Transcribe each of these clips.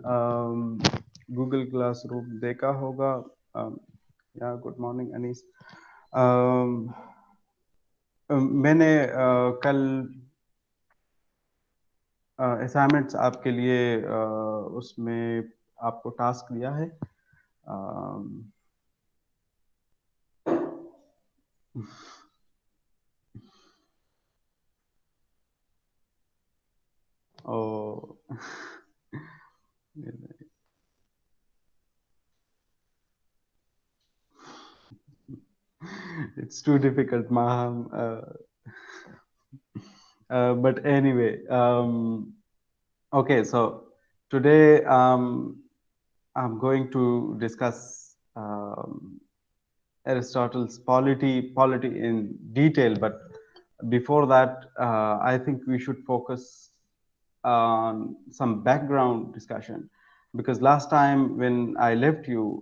Google classroom देखा होगा। या गुड मॉर्निंग अनीस। अम, मैंने कल असाइनमेंट्स आपके लिए उसमें आपको टास्क दिया है। अम, ओ it's too difficult, Maham. But anyway, okay. So today I'm going to discuss Aristotle's polity in detail. But before that, I think we should focus on some background discussion, because last time when I left you,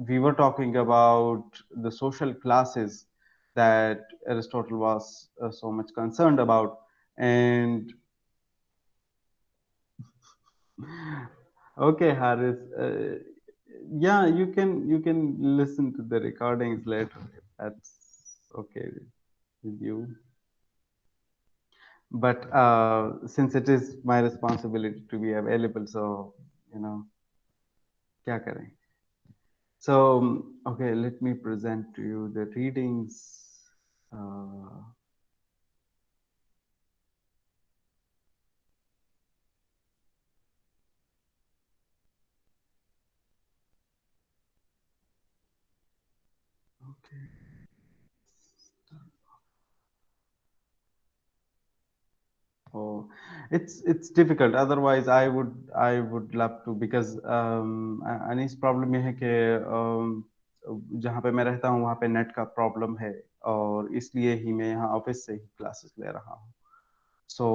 we were talking about the social classes that Aristotle was so much concerned about. And okay, Harris, yeah, you can listen to the recordings later if that's okay with you. But since it is my responsibility to be available, so you know, क्या करें? So okay, let me present to you the readings. Uh, okay. Oh, it's difficult. Otherwise, I would love to, because अनीस problem ये है कि जहाँ पे मैं रहता हूँ वहाँ पे नेट का प्रॉब्लम है, और इसलिए ही मैं यहाँ ऑफिस से ही क्लासेस ले रहा हूँ। सो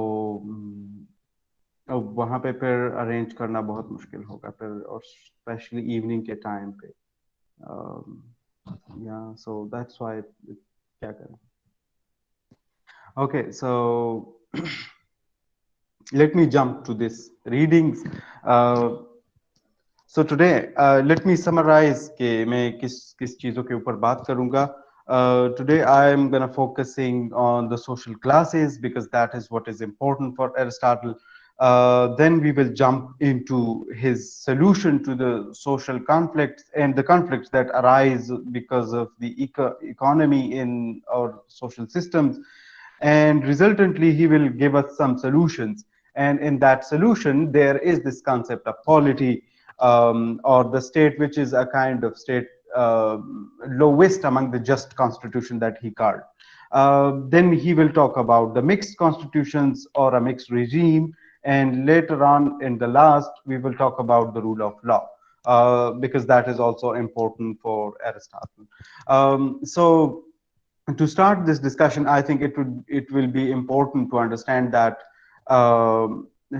वहाँ पे फिर अरेंज करना बहुत मुश्किल होगा फिर, और स्पेशली इवनिंग के टाइम पे। या सो दैट्स व्हाई क्या करें। Okay so let me jump to this readings. Uh, so today, let me summarize कि मैं किस चीजों के ऊपर बात करूंगा. Today I am gonna focusing on the social classes, because that is what is important for Aristotle. Then we will jump into his solution to the social conflicts and the conflicts that arise because of the economy in our social systems, and resultantly he will give us some solutions. And in that solution there is this concept of polity, or the state which is a kind of state lowest among the just constitution that he called. Then he will talk about the mixed constitutions or a mixed regime, and later on in the last we will talk about the rule of law, because that is also important for Aristotle. So to start this discussion, I think it will be important to understand that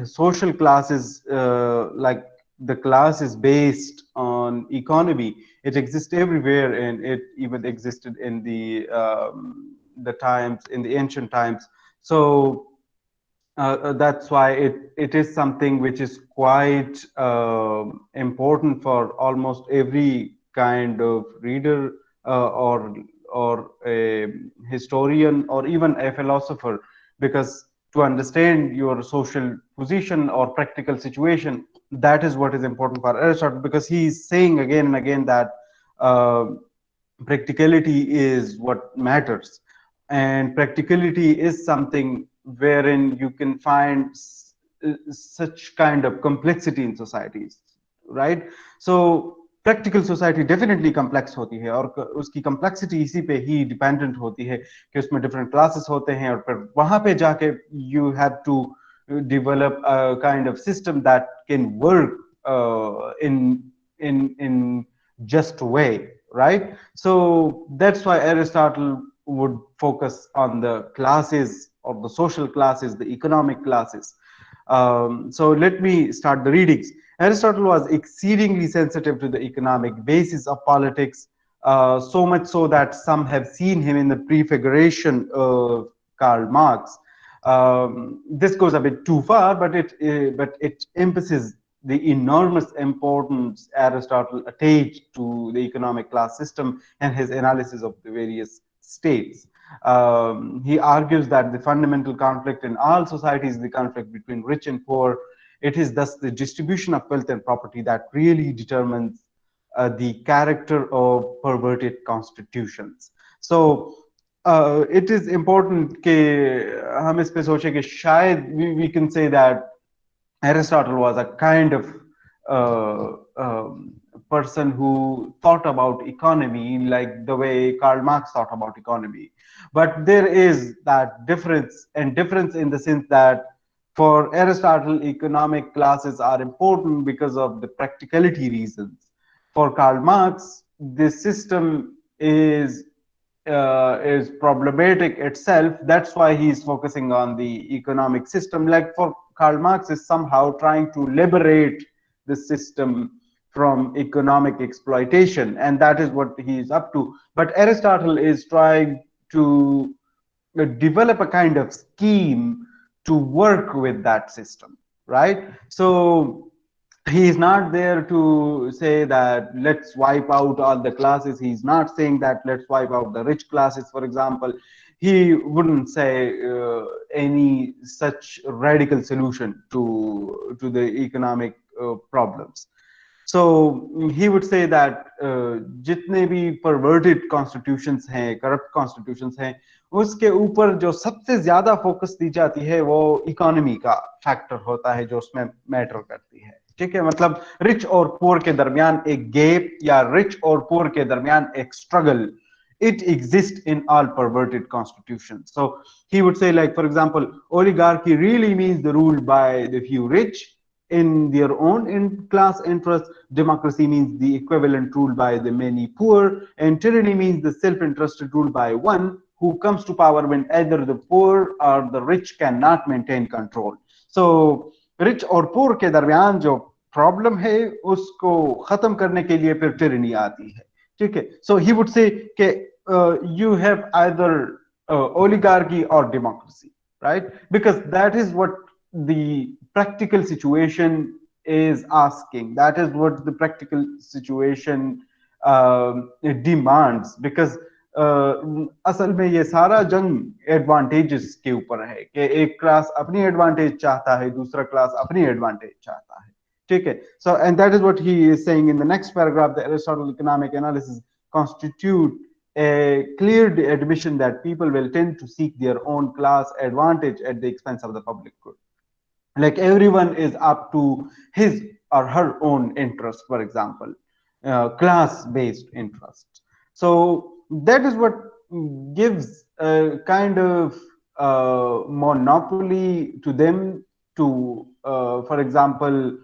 social classes, like the class is based on economy. It exists everywhere, and it even existed in the times, in the ancient times. So that's why it is something which is quite important for almost every kind of reader, or a historian, or even a philosopher, because to understand your social position or practical situation, that is what is important for Aristotle, because he is saying again and again that uh, practicality is what matters, and practicality is something wherein you can find such kind of complexity in societies, right? So practical society definitely complex होती है, और उसकी complexity इसी पे ही dependent होती है कि उसमें डिफरेंट क्लासेस होते हैं, और फिर वहां पे जाके you have to develop a kind of system that can work in just way, right? So that's why Aristotle would focus on the classes, or the social classes, the economic classes. So let me start the readings. Aristotle was exceedingly sensitive to the economic basis of politics, so much so that some have seen him in the prefiguration of Karl Marx. This goes a bit too far, but it the enormous importance Aristotle attached to the economic class system and his analysis of the various states. He argues that the fundamental conflict in all societies is the conflict between rich and poor. It is thus the distribution of wealth and property that really determines the character of perverted constitutions. So it is important कि हम इस पे सोचे कि शायद we can say that Aristotle was a kind of uh, person who thought about economy like the way Karl Marx thought about economy. But there is that difference, and difference in the sense that for Aristotle, economic classes are important because of the practicality reasons. For Karl Marx, this system is problematic itself. That's why he's focusing on the economic system. Like for Karl Marx is somehow trying to liberate the system from economic exploitation, and that is what he is up to. But Aristotle is trying to develop a kind of scheme to work with that system, right? So he is not there to say that let's wipe out all the classes. He's not saying that let's wipe out the rich classes, for example. He wouldn't say any such radical solution to the economic problems. So he would say that जितने भी perverted constitutions हैं, corrupt constitutions हैं, उसके ऊपर जो सबसे ज्यादा focus दी जाती है वो इकोनॉमी का फैक्टर होता है जो उसमें मैटर करती है. ठीक है, मतलब रिच और पुअर के दरमियान एक गैप या रिच और पुअर के दरमियान एक struggle, it exists in all perverted constitutions. So he would say, like, for example, oligarchy really means the rule by the few rich in their own class interest. Democracy means the equivalent rule by the many poor, and tyranny means the self-interested rule by one who comes to power when either the poor or the rich cannot maintain control. So rich और poor के दरमियान जो problem है उसको खत्म करने के लिए फिर tyranny आती है. ठीक है, so he would say कि you have either oligarchy or democracy, right? Because that is what the practical situation is asking. That is what the practical situation demands. Because असल में ये सारा जंग एडवांटेजेस के ऊपर है कि एक क्लास अपनी एडवांटेज चाहता है, दूसरा क्लास अपनी एडवांटेज चाहता है. ठीक है, so and that is what he is saying in the next paragraph. The Aristotle economic analysis constitute a clear admission that people will tend to seek their own class advantage at the expense of the public good. Like everyone is up to his or her own interest, for example, class-based interest. So that is what gives a kind of monopoly to them to, for example,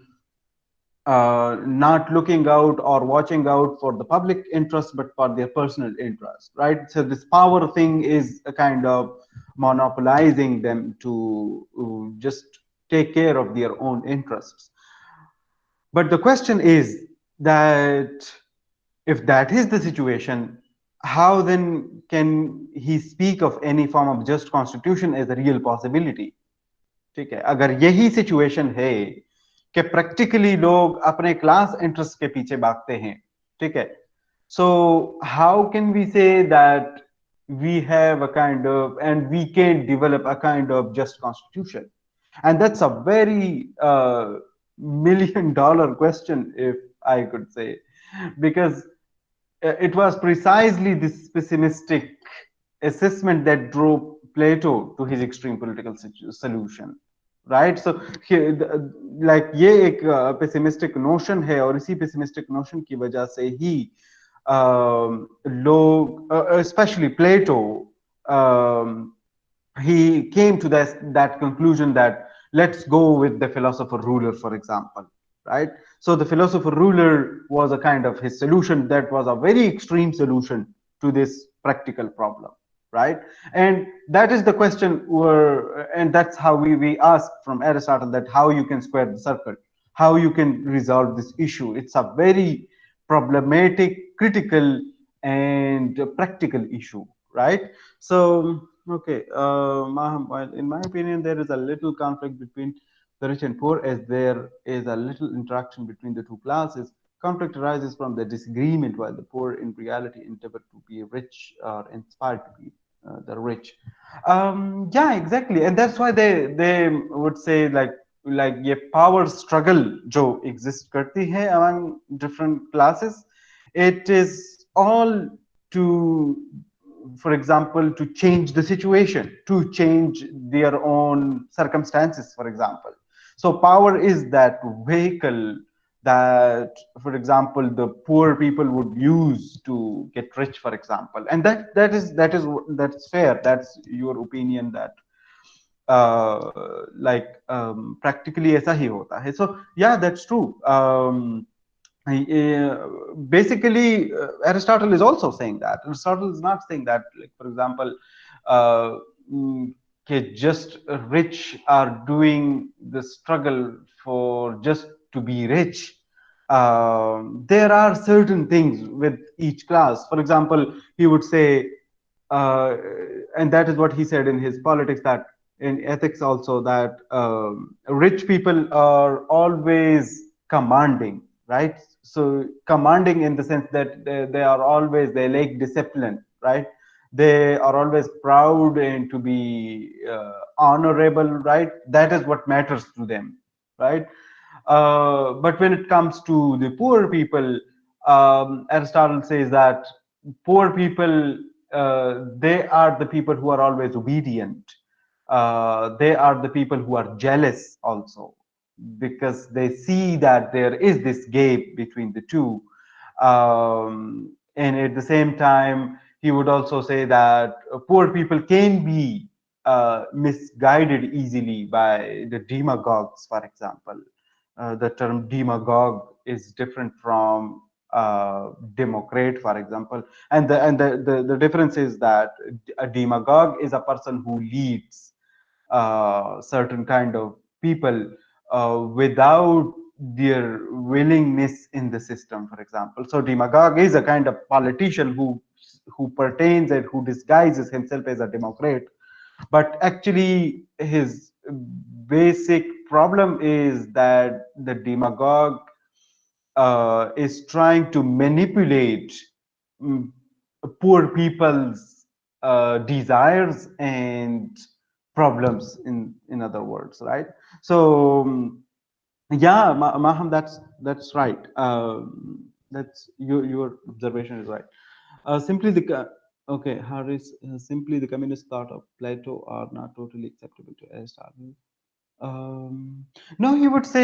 not looking out or watching out for the public interest, but for their personal interest, right? So this power thing is a kind of monopolizing them to just take care of their own interests. But the question is that if that is the situation, how then can he speak of any form of just constitution as a real possibility? ठीक है, अगर यही situation है कि practically लोग अपने class interest के पीछे भागते हैं, ठीक है, so how can we say that we have a kind of, and we can develop a kind of just constitution? And that's a very $1 million question, if I could say, because it was precisely this pessimistic assessment that drove Plato to his extreme political solution, right? So like ये एक pessimistic notion है, और इसी pessimistic notion की वजह से ही लोग, especially Plato, he came to that conclusion that let's go with the philosopher ruler, for example, right? So the philosopher ruler was a kind of his solution that was a very extreme solution to this practical problem, right? And that is the question where, and that's how we ask from Aristotle that how you can square the circle, how you can resolve this issue. It's a very problematic, critical, and practical issue, right? So okay, in my opinion, there is a little conflict between the rich and poor, as there is a little interaction between the two classes. Conflict arises from the disagreement, while the poor in reality endeavor to be rich or inspired to be the rich. Yeah, exactly, and that's why they would say like ये power struggle जो exist करती है among different classes, it is all to, for example, to change the situation, to change their own circumstances, for example. So power is that vehicle that, for example, the poor people would use to get rich, for example. And that's fair. That's your opinion that practically ऐसा ही होता है. So yeah, that's true. Basically, Aristotle is also saying that. Aristotle is not saying that, like, for example, uh, mm, just rich are doing the struggle for just to be rich. There are certain things with each class. For example, he would say, uh, and that is what he said in his politics, that in ethics also, that rich people are always commanding, right? So commanding in the sense that they are always, they like discipline, right? They are always proud and to be honorable, right? That is what matters to them, right? But when it comes to the poor people, Aristotle says that poor people, they are the people who are always obedient. They are the people who are jealous also, because they see that there is this gap between the two. And at the same time, he would also say that poor people can be misguided easily by the demagogues, for example. The term demagogue is different from democrat, for example, and the difference is that a demagogue is a person who leads certain kind of people without their willingness in the system, for example. So demagogue is a kind of politician who pertains and who disguises himself as a democrat, but actually his basic problem is that the demagogue is trying to manipulate mm, poor people's desires and problems, in other words, right? So yeah, Maham, that's right. That's your observation is right. Simply okay, Harris, simply the communist thought of Plato are not totally acceptable to Aristotle. No, he would say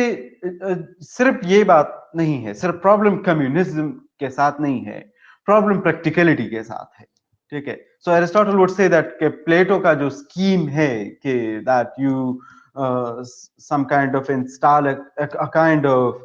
सिर्फ ये बात नहीं है, सिर्फ problem communism के साथ नहीं है, प्रॉब्लम प्रैक्टिकलिटी के साथ है. ठीक है. सो एरिस्टोटल वुड से दैट के प्लेटो का जो स्कीम है कि that you some kind of install a kind of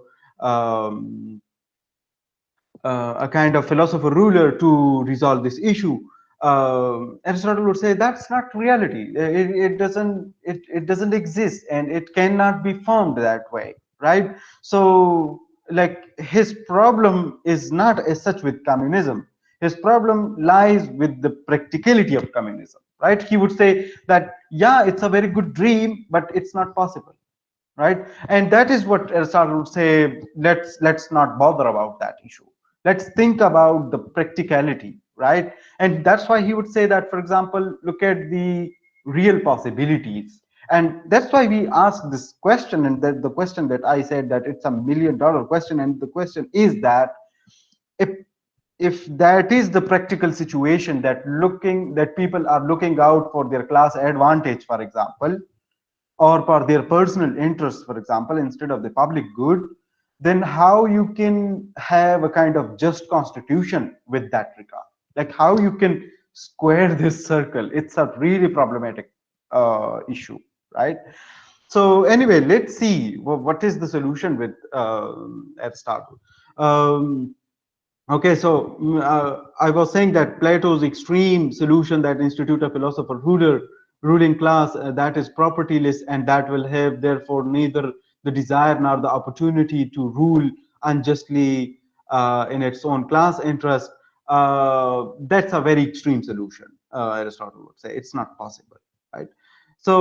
a kind of philosopher ruler to resolve this issue. Aristotle would say that's not reality. It doesn't exist, and it cannot be formed that way, right? So, like, his problem is not as such with communism. His problem lies with the practicality of communism, right? He would say that, yeah, it's a very good dream, but it's not possible, right? And that is what Aristotle would say, let's not bother about that issue. Let's think about the practicality, right? And that's why he would say that, for example, look at the real possibilities. And that's why we ask this question, and that the question that I said that it's $1 million question, and the question is that if that is the practical situation, that people are looking out for their class advantage, for example, or for their personal interests, for example, instead of the public good, then how you can have a kind of just constitution with that regard? Like, how you can square this circle? It's a really problematic issue, right? So anyway, let's see what is the solution with Aristotle. Okay, so I was saying that Plato's extreme solution, that institute a philosopher ruling class that is propertyless, and that will have therefore neither the desire nor the opportunity to rule unjustly in its own class interest. That's a very extreme solution. Aristotle would say it's not possible, right? So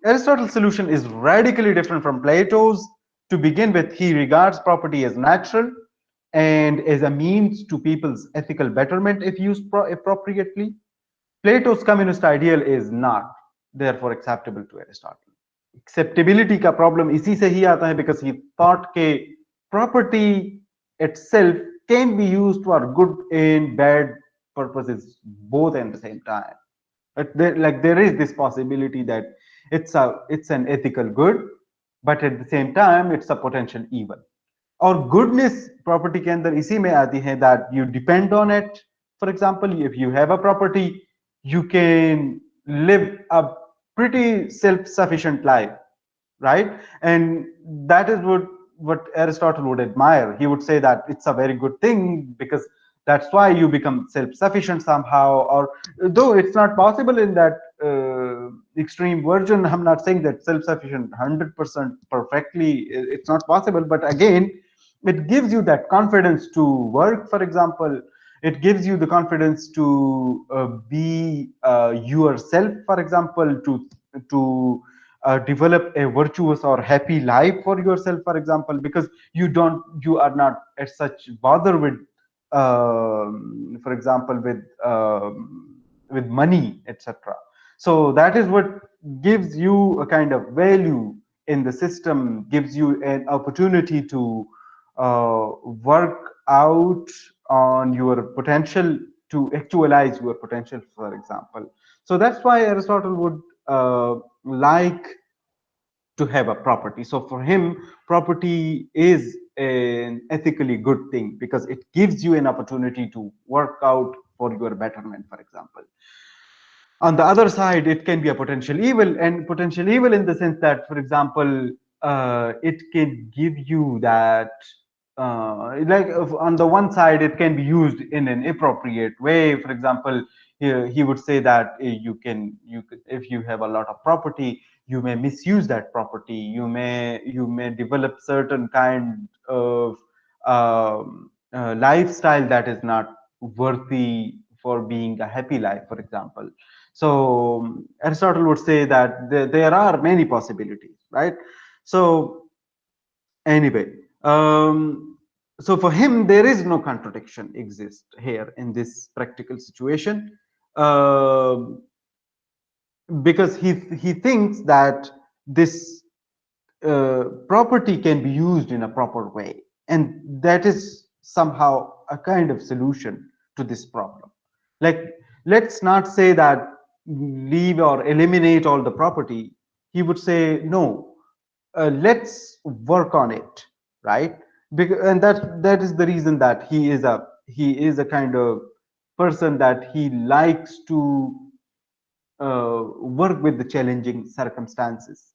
Aristotle's solution is radically different from Plato's. To begin with, he regards property as natural and as a means to people's ethical betterment if used appropriately. Plato's communist ideal is not therefore acceptable to Aristotle. Acceptability का problem इसी से ही आता है because he thought के property itself can be used for good and bad purposes both at the same time. There is this possibility that it's an ethical good, but at the same time it's a potential evil. और goodness property के अंदर इसी में आती है that you depend on it. For example, if you have a property, you can live a pretty self-sufficient life, right? And that is what Aristotle would admire. He would say that it's a very good thing because that's why you become self-sufficient somehow. Or though it's not possible in that extreme version, I'm not saying that self-sufficient 100% perfectly. It's not possible, but again, it gives you that confidence to work. For example, it gives you the confidence to be yourself. For example, to develop a virtuous or happy life for yourself, for example, because you are not as such bother with for example with money, etc. So that is what gives you a kind of value in the system, gives you an opportunity to work out on your potential, to actualize your potential, for example. So that's why Aristotle would like to have a property. So for him, property is an ethically good thing because it gives you an opportunity to work out for your betterment, for example. On the other side, it can be a potential evil, and potential evil in the sense that, for example, it can give you that on the one side it can be used in an appropriate way. For example, he would say that you could, if you have a lot of property, you may misuse that property, you may develop certain kind of lifestyle that is not worthy for being a happy life, for example. So Aristotle would say that there are many possibilities, right? So anyway, so for him, there is no contradiction exist here in this practical situation, because he thinks that this property can be used in a proper way, and that is somehow a kind of solution to this problem. Like, let's not say that leave or eliminate all the property. He would say no, let's work on it, right? Because, and that is the reason that he is a kind of person that he likes to work with the challenging circumstances.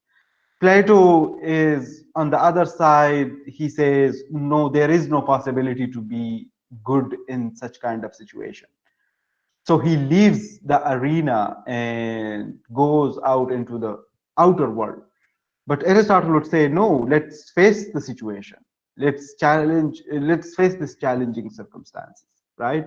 Plato is on the other side. He says no, there is no possibility to be good in such kind of situation. So he leaves the arena and goes out into the outer world. But Aristotle would say, no, let's face the situation. Let's face this challenging circumstances, right?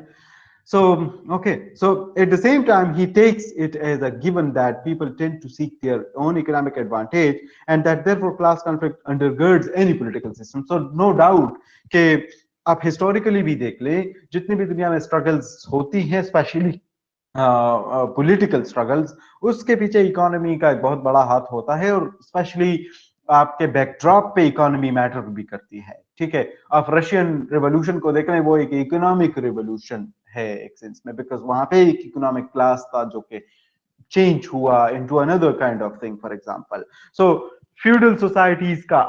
So, okay. So at the same time, he takes it as a given that people tend to seek their own economic advantage, and that therefore class conflict undergirds any political system. So no doubt कि आप historically भी देख लें, जितनी भी दुनिया में struggles होती हैं, especially पॉलिटिकल स्ट्रगल्स, उसके पीछे इकोनॉमी का एक बहुत बड़ा हाथ होता है, और स्पेशली आपके बैकड्रॉप पे इकोनॉमी मैटर भी करती है। ठीक है, आप रशियन रेवोल्यूशन को देख रहे हैं, वो एक इकोनॉमिक रेवोल्यूशन है एक सेंस में, बिकॉज वहां पे एक इकोनॉमिक क्लास था जो कि चेंज हुआ into another kind of thing, for example. So feudal societies का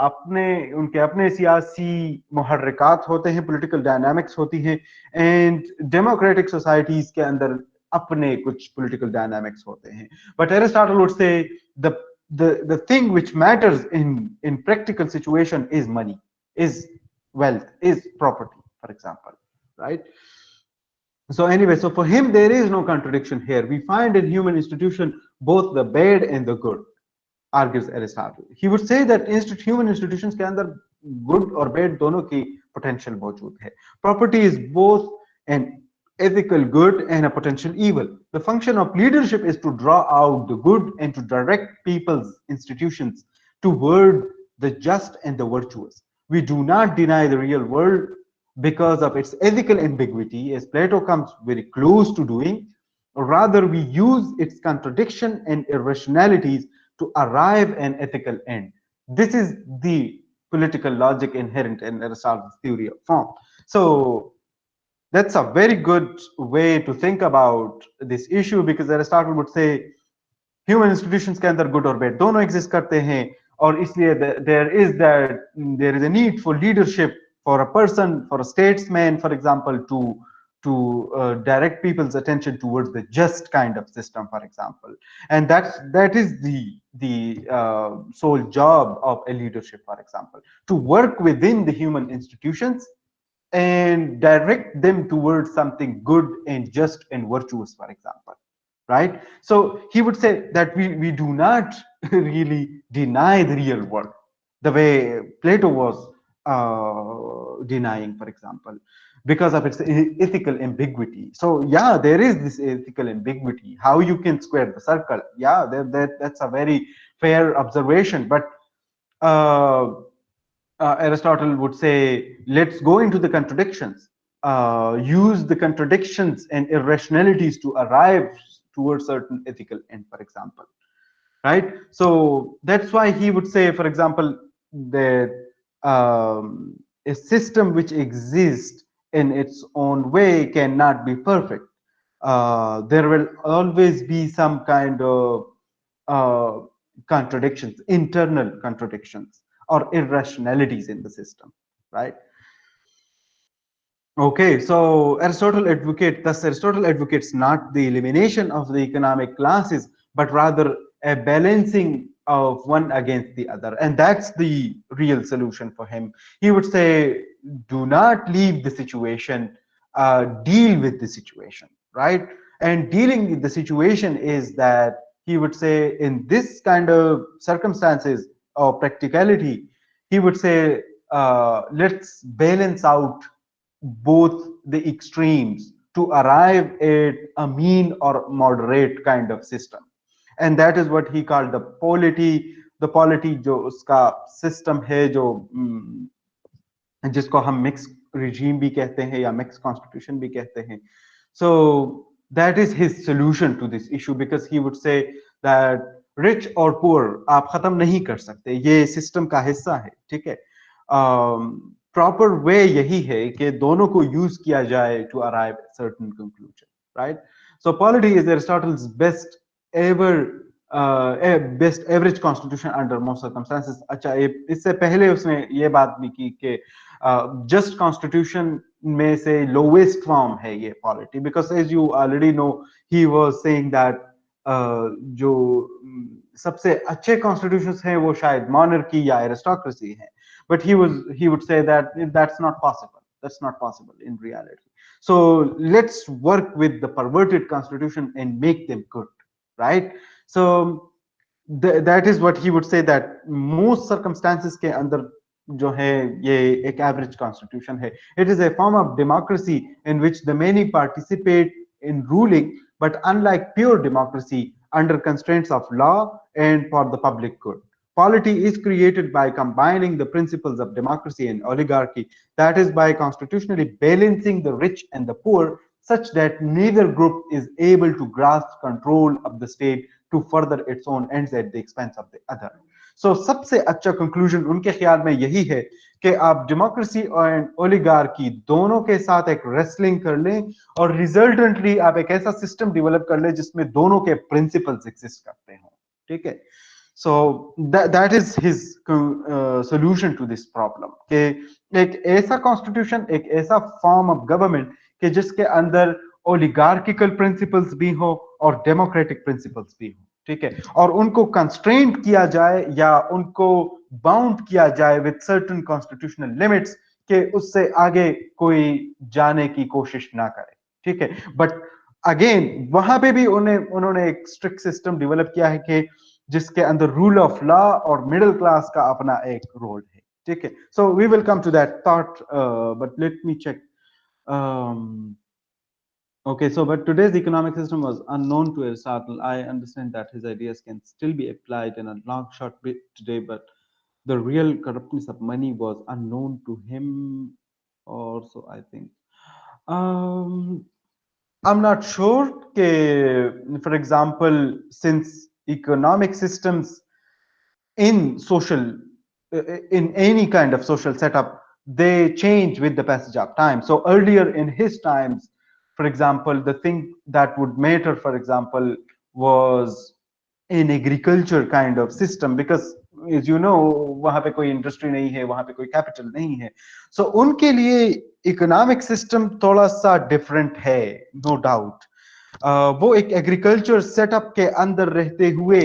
उनके अपने सियासी मुहर्रिकात होते हैं, पॉलिटिकल डायनामिक्स होती हैं, एंड डेमोक्रेटिक सोसाइटीज के अंदर अपने कुछ पॉलिटिकल डायनामिक्स होते हैं। But Aristotle would say the thing which matters in practical situation is money, is wealth, is property, for example, right? So anyway, so for him there is no contradiction here. We find in human institution both the bad and the good, argues Aristotle. He would say that human institutions के अंदर good और bad दोनों की potential मौजूद है. Property is both an ethical good and a potential evil. The function of leadership is to draw out the good and to direct people's institutions toward the just and the virtuous. We do not deny the real world because of its ethical ambiguity, as Plato comes very close to doing. Rather, we use its contradiction and irrationalities to arrive at an ethical end. This is the political logic inherent in Aristotle's theory of form. So that's a very good way to think about this issue, because Aristotle would say human institutions के अंदर good और bad दोनों exist करते हैं, और इसलिए there is a need for leadership, for a person, for a statesman for example, to direct people's attention towards the just kind of system, for example. And that is the sole job of a leadership, for example, to work within the human institutions and direct them towards something good and just and virtuous, for example. Right? So he would say that we do not really deny the real world the way Plato was denying, for example, because of its ethical ambiguity. So yeah, there is this ethical ambiguity. How you can square the circle? Yeah, that's a very fair observation. But uh, Aristotle would say, let's go into the contradictions, use the contradictions and irrationalities to arrive towards certain ethical end, for example. Right? So that's why he would say, for example, that a system which exists in its own way cannot be perfect. There will always be some kind of uh, contradictions, internal contradictions or irrationalities in the system, right? Okay, so Aristotle advocates not the elimination of the economic classes, but rather a balancing of one against the other. And that's the real solution for him. He would say, do not leave the situation, deal with the situation, right? And dealing with the situation is that he would say in this kind of circumstances or practicality, he would say, let's balance out both the extremes to arrive at a mean or moderate kind of system. And that is what he called the polity. The polity जो उसका system है, जो जिसको हम mixed regime भी कहते हैं या mixed constitution भी कहते हैं. So that is his solution to this issue, because he would say that rich or poor आप खत्म नहीं कर सकते, ये system का हिस्सा है, ठीक है. Proper way यही है कि दोनों को use किया जाए to arrive at certain conclusion, right? So polity is Aristotle's best average constitution under most circumstances. अच्छा, इससे पहले उसने ये बात भी की कि just constitution में से lowest form है ये polity, because as you already know, he was saying that जो सबसे अच्छे constitutions हैं वो शायद monarchy या aristocracy है. But he would say that that's not possible. That's not possible in reality. So let's work with the perverted constitution and make them good, right? So that is what he would say, that most circumstances के अंदर जो है ये एक average constitution है. It is a form of democracy in which the many participate in ruling, but unlike pure democracy, under constraints of law and for the public good. Polity is created by combining the principles of democracy and oligarchy, that is, by constitutionally balancing the rich and the poor, such that neither group is able to grasp control of the state to further its own ends at the expense of the other. So सबसे अच्छा conclusion उनके ख्याल में यही है कि आप democracy और ओलिगार्की दोनों के साथ एक रेसलिंग कर लें, और रिजल्टेंटली आप एक ऐसा सिस्टम डेवलप कर लें जिसमें दोनों के प्रिंसिपल्स एग्जिस्ट करते हो, ठीक है. So that is his solution to this problem, कि एक ऐसा कॉन्स्टिट्यूशन, एक ऐसा फॉर्म ऑफ गवर्नमेंट कि जिसके अंदर ओलिगार्किकल प्रिंसिपल्स भी हो और डेमोक्रेटिक प्रिंसिपल्स भी हो, ठीक है, और उनको कंस्ट्रेंट किया जाए या उनको बाउंड किया जाए विद सर्टेन कॉन्स्टिट्यूशनल लिमिट्स, कि उससे आगे कोई जाने की कोशिश ना करे, ठीक है. बट अगेन वहां पे भी उन्होंने एक स्ट्रिक्ट सिस्टम डेवलप किया है कि जिसके अंदर रूल ऑफ लॉ और मिडिल क्लास का अपना एक रोल है, ठीक है. So we will come to that thought, but let me check. Okay, so but today's economic system was unknown to Aristotle. I understand that his ideas can still be applied in a long short bit today, but the real corruptness of money was unknown to him also, I think. Um, I'm not sure. For example, since economic systems in social in any kind of social setup, they change with the passage of time. So earlier in his times, for example, the thing that would matter, for example, was in agriculture kind of system, because as you know, वहां पे कोई industry नहीं है, वहां पे कोई capital नहीं है. So उनके लिए इकोनॉमिक सिस्टम थोड़ा सा डिफरेंट है, नो डाउट. वो एक एग्रीकल्चर सेटअप के अंदर रहते हुए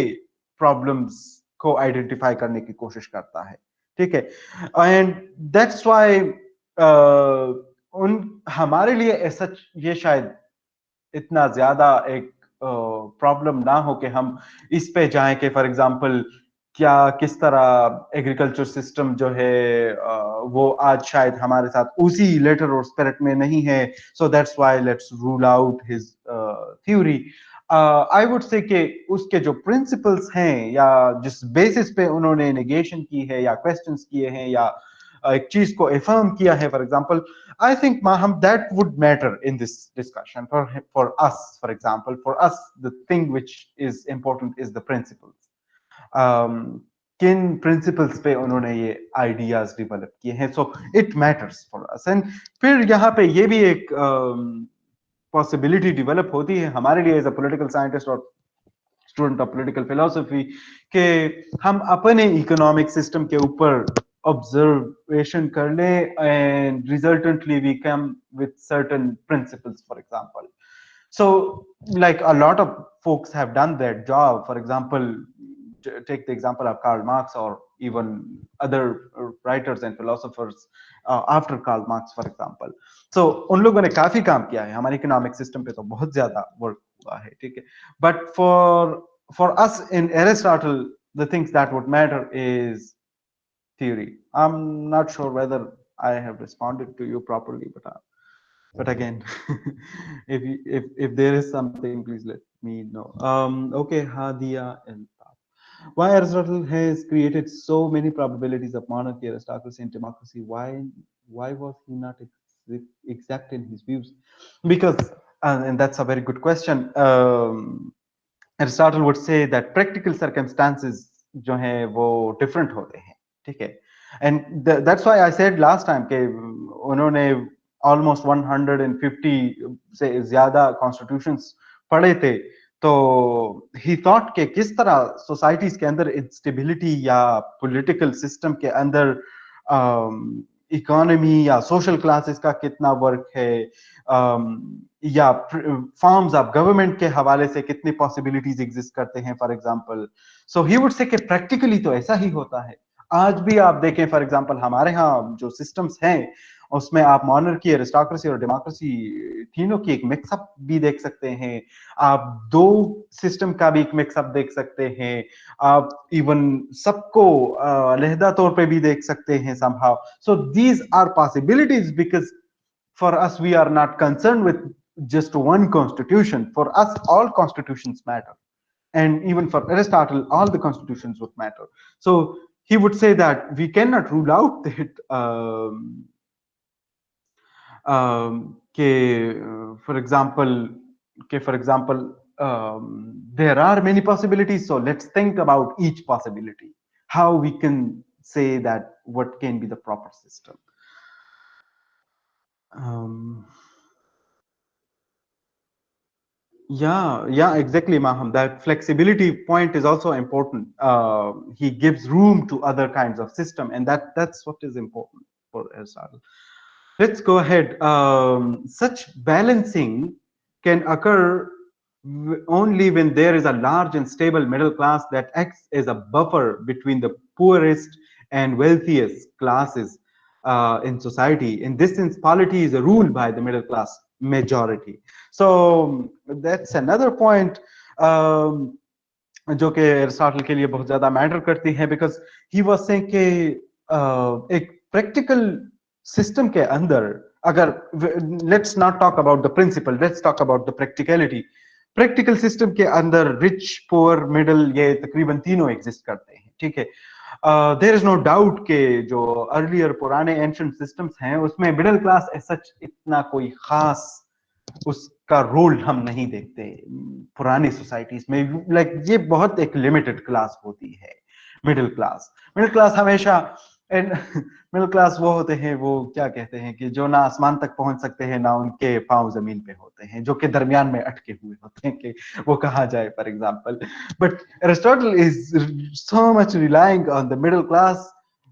प्रॉब्लम्स को आइडेंटिफाई करने की कोशिश करता है, ठीक है. एंड दैट्स व्हाई उन हमारे लिए सच ये शायद इतना ज्यादा एक प्रॉब्लम ना हो कि हम इस पे जाएं कि फॉर एग्जांपल क्या किस तरह एग्रीकल्चर सिस्टम जो है वो आज शायद हमारे साथ उसी लेटर और स्पिरिट में नहीं है. So that's why let's rule out his theory. I would say कि उसके जो प्रिंसिपल्स हैं या जिस बेसिस पे उन्होंने नेगेशन की है या क्वेश्चंस किए हैं या एक चीज को एफर्म किया है, for example, I think, Maham, that would matter in this discussion. For us, for example, for us, the thing which is important is the principles. किन principles पे उन्होंने ये ideas develop किए हैं, so it matters for us. And फिर यहाँ पे ये भी एक possibility develop होती है हमारे लिए as a political scientist और स्टूडेंट ऑफ पॉलिटिकल फिलोसफी के हम अपने इकोनॉमिक सिस्टम के ऊपर ऑब्जर्वेशन कर लें and resultantly we come with certain principles. For example, so like a lot of folks have done that job. For example, take the example of Karl Marx or even other writers and philosophers after Karl Marx, for example. So उन लोगों ने काफी काम किया है हमारे economic system पे, तो बहुत ज्यादा वर्क हुआ है, ठीक है. But for us in Aristotle, the things that would matter is theory. I'm not sure whether I have responded to you properly, but again, if there is something, please let me know. Okay, Hadia and why Aristotle has created so many probabilities of monarchy, aristocracy, and democracy. Why was he not exact in his views? Because and that's a very good question. Aristotle would say that practical circumstances जो हैं वो different होते हैं, ठीक है. And that's why I said last time कि उन्होंने almost 150 से ज्यादा constitutions पढ़े थे. तो he thought कि किस तरह societies के अंदर instability या political system के अंदर इकोनॉमी या सोशल क्लासेस का कितना वर्क है, या फॉर्म्स ऑफ गवर्नमेंट के हवाले से कितनी पॉसिबिलिटीज एग्जिस्ट करते हैं, for example. So he would से कि प्रैक्टिकली तो ऐसा ही होता है. आज भी आप देखें, फॉर एग्जांपल, हमारे यहाँ जो सिस्टम्स हैं उसमें आप मॉनर्की, एरिस्टोक्रेसी और डेमोक्रेसी तीनों की एक मिक्सअप भी देख सकते हैं. आप दो सिस्टम का भी एक मिक्सअप देख सकते हैं. आप इवन सबको अलहदा तौर पे भी देख सकते हैं somehow. So these are possibilities because for us we are not concerned with just one constitution. For us all constitutions matter, and even for Aristotle all the constitutions would matter. So he would say that we cannot rule out that for example, there are many possibilities, so let's think about each possibility, how we can say that what can be the proper system. Yeah, exactly, Maham. That flexibility point is also important. He gives room to other kinds of system, and that's what is important for Aristotle. Let's go ahead. Such balancing can occur only when there is a large and stable middle class that acts as a buffer between the poorest and wealthiest classes in society. In this sense, polity is ruled by the middle class majority. So that's another point. जो कि Aristotle के लिए बहुत ज्यादा matter करती है, because he was saying कि एक practical सिस्टम के अंदर अगर let's not talk about the principle, let's talk about the practicality. Practical system के अंदर रिच, पुअर, मिडिल, ये तकरीबन तीनों एग्जिस्ट करते हैं, ठीक है। देयर इज नो डाउट के जो अर्लियर पुराने एंशिएंट सिस्टम्स हैं उसमें मिडिल क्लास एज सच इतना कोई खास उसका रोल हम नहीं देखते पुरानी सोसाइटीज में। लाइक ये बहुत एक लिमिटेड क्लास होती है मिडिल क्लास। मिडिल क्लास हमेशा एंड मिडिल क्लास वो होते हैं, वो क्या कहते हैं कि जो ना आसमान तक पहुंच सकते हैं ना उनके पांव जमीन पे होते हैं, जो कि दरमियान में अटके हुए होते हैं कि वो कहाँ जाए for example. But Aristotle is so much relying on the middle class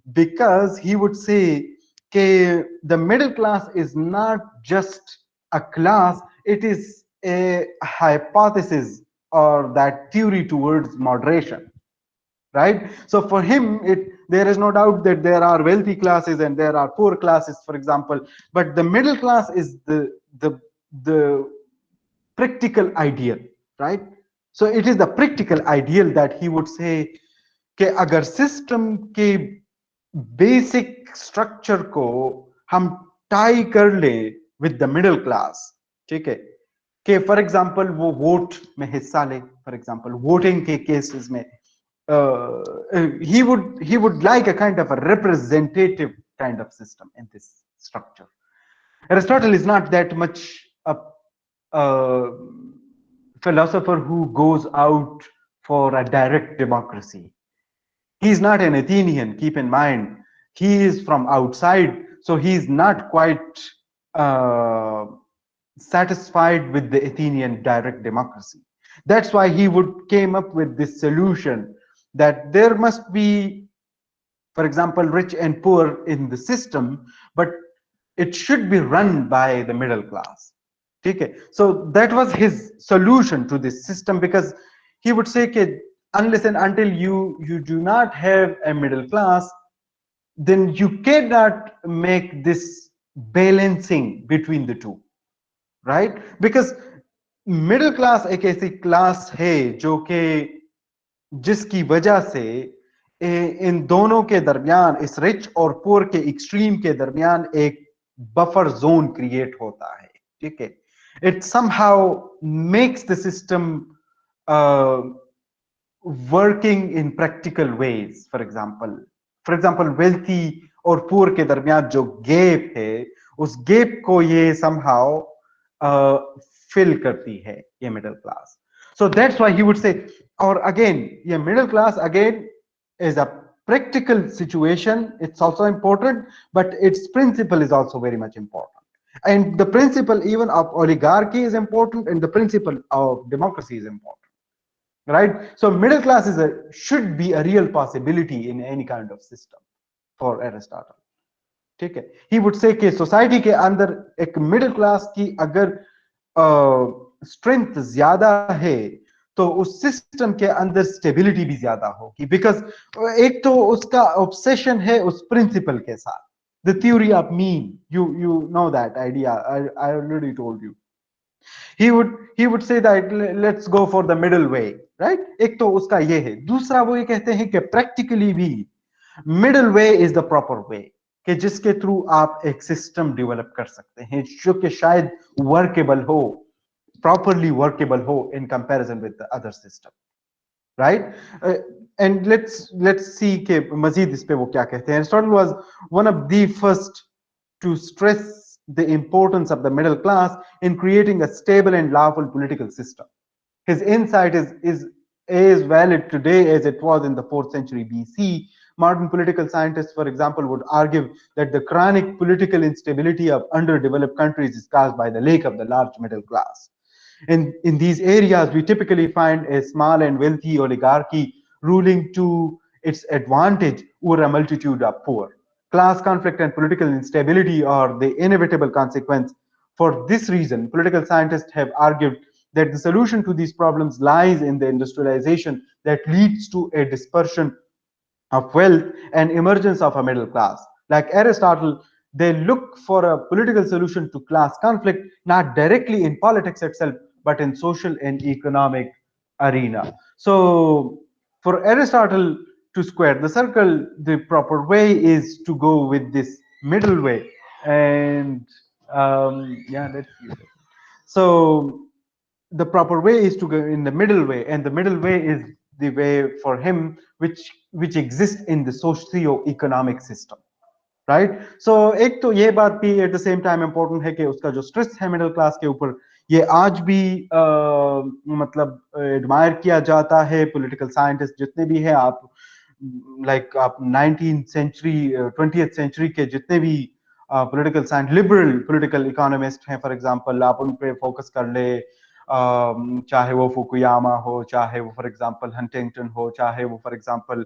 because he would say that the middle class is not just a class, it is a hypothesis or that theory towards moderation, right? So for him, there is no doubt that there are wealthy classes and there are poor classes, for example, but the middle class is the practical ideal, right? So it is the practical ideal that he would say कि अगर system के basic structure को हम tie कर ले with the middle class, ठीक है, कि फॉर एग्जांपल वो वोट में हिस्सा ले, फॉर एग्जांपल वोटिंग के केसेस में he would like a kind of a representative kind of system in this structure. Aristotle is not that much a philosopher who goes out for a direct democracy. He's not an Athenian, keep in mind. He is from outside, so he's not quite uh, satisfied with the Athenian direct democracy. That's why he would came up with this solution that there must be, for example, rich and poor in the system, but it should be run by the middle class. Okay, so that was his solution to this system, because he would say that unless and until you do not have a middle class, then you cannot make this balancing between the two, right? Because middle class एक ऐसी class है जो कि जिसकी वजह से इन दोनों के दरमियान, इस रिच और पुअर के एक्सट्रीम के दरमियान एक बफर जोन क्रिएट होता है, ठीक है। It somehow makes the system working in practical ways. For example wealthy और पुअर के दरमियान जो गैप है, उस गैप को ये समहाउ फिल करती है ये middle class. So that's why he would say, or again, yeah, middle class again is a practical situation. It's also important, but its principle is also very much important. And the principle even of oligarchy is important, and the principle of democracy is important, right? So middle class should be a real possibility in any kind of system for Aristotle. ठीक है, ही would से कि society के अंदर एक middle class की अगर strength ज्यादा है तो उस सिस्टम के अंदर स्टेबिलिटी भी ज्यादा होगी, बिकॉज एक तो उसका ऑब्सेशन है उस प्रिंसिपल के साथ, the theory of mean, you know that idea, I already told you. he would say that let's go for the middle way, right? एक तो उसका ये है, दूसरा वो ये कहते हैं कि प्रैक्टिकली भी middle way is the proper way, कि जिसके थ्रू आप एक सिस्टम डेवलप कर सकते हैं जो कि शायद वर्केबल हो, प्रॉपरली वर्केबल हो in comparison with the other system, right? And let's see के मजीद इस पे वो क्या कहते हैं। Aristotle was one of the first to stress the importance of the middle class in creating a stable and lawful political system. His insight is as valid today as it was in the 4th century BC. Modern political scientists, for example, would argue that the chronic political instability of underdeveloped countries is caused by the lack of the large middle class. In these areas, we typically find a small and wealthy oligarchy ruling to its advantage over a multitude of poor. Class conflict and political instability are the inevitable consequence. For this reason, political scientists have argued that the solution to these problems lies in the industrialization that leads to a dispersion of wealth and emergence of a middle class. Like Aristotle, they look for a political solution to class conflict, not directly in politics itself, but in social and economic arena. So for Aristotle, to square the circle, the proper way is to go with this middle way. And Yeah, let's use it. So the proper way is to go in the middle way, and the middle way is the way for him which exists in the socio-economic system, right so एक तो ये बात भी at the same time important है कि उसका जो stress है मिडिल क्लास के ऊपर ये आज भी मतलब एडमायर किया जाता है पॉलिटिकल साइंटिस्ट जितने भी हैं आप लाइक आप 19th सेंचुरी 20th सेंचुरी के जितने भी political science liberal political economist हैं फॉर एग्जांपल आप उन पे फोकस कर ले चाहे वो फुकुयामा हो चाहे वो फॉर एग्जांपल हंटिंगटन हो चाहे वो फॉर एग्जांपल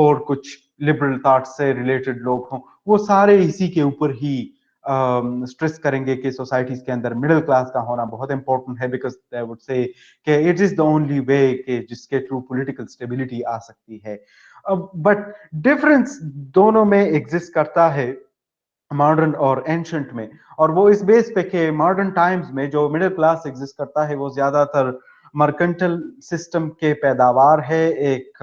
और कुछ लिबरल थॉट से रिलेटेड लोग हों वो सारे इसी के ऊपर ही स्ट्रेस करेंगे कि सोसाइटीज के अंदर मिडिल क्लास का होना बहुत इंपॉर्टेंट है बिकॉज दे वुड से कि it is the only way कि जिसके थ्रू पॉलिटिकल स्टेबिलिटी आ सकती है बट डिफरेंस दोनों में एग्जिस्ट करता है मॉडर्न और एंशंट में और वो इस बेस पे कि मॉडर्न टाइम्स में जो मिडिल क्लास एग्जिस्ट करता है वो ज्यादातर मर्केंटल सिस्टम के पैदावार है एक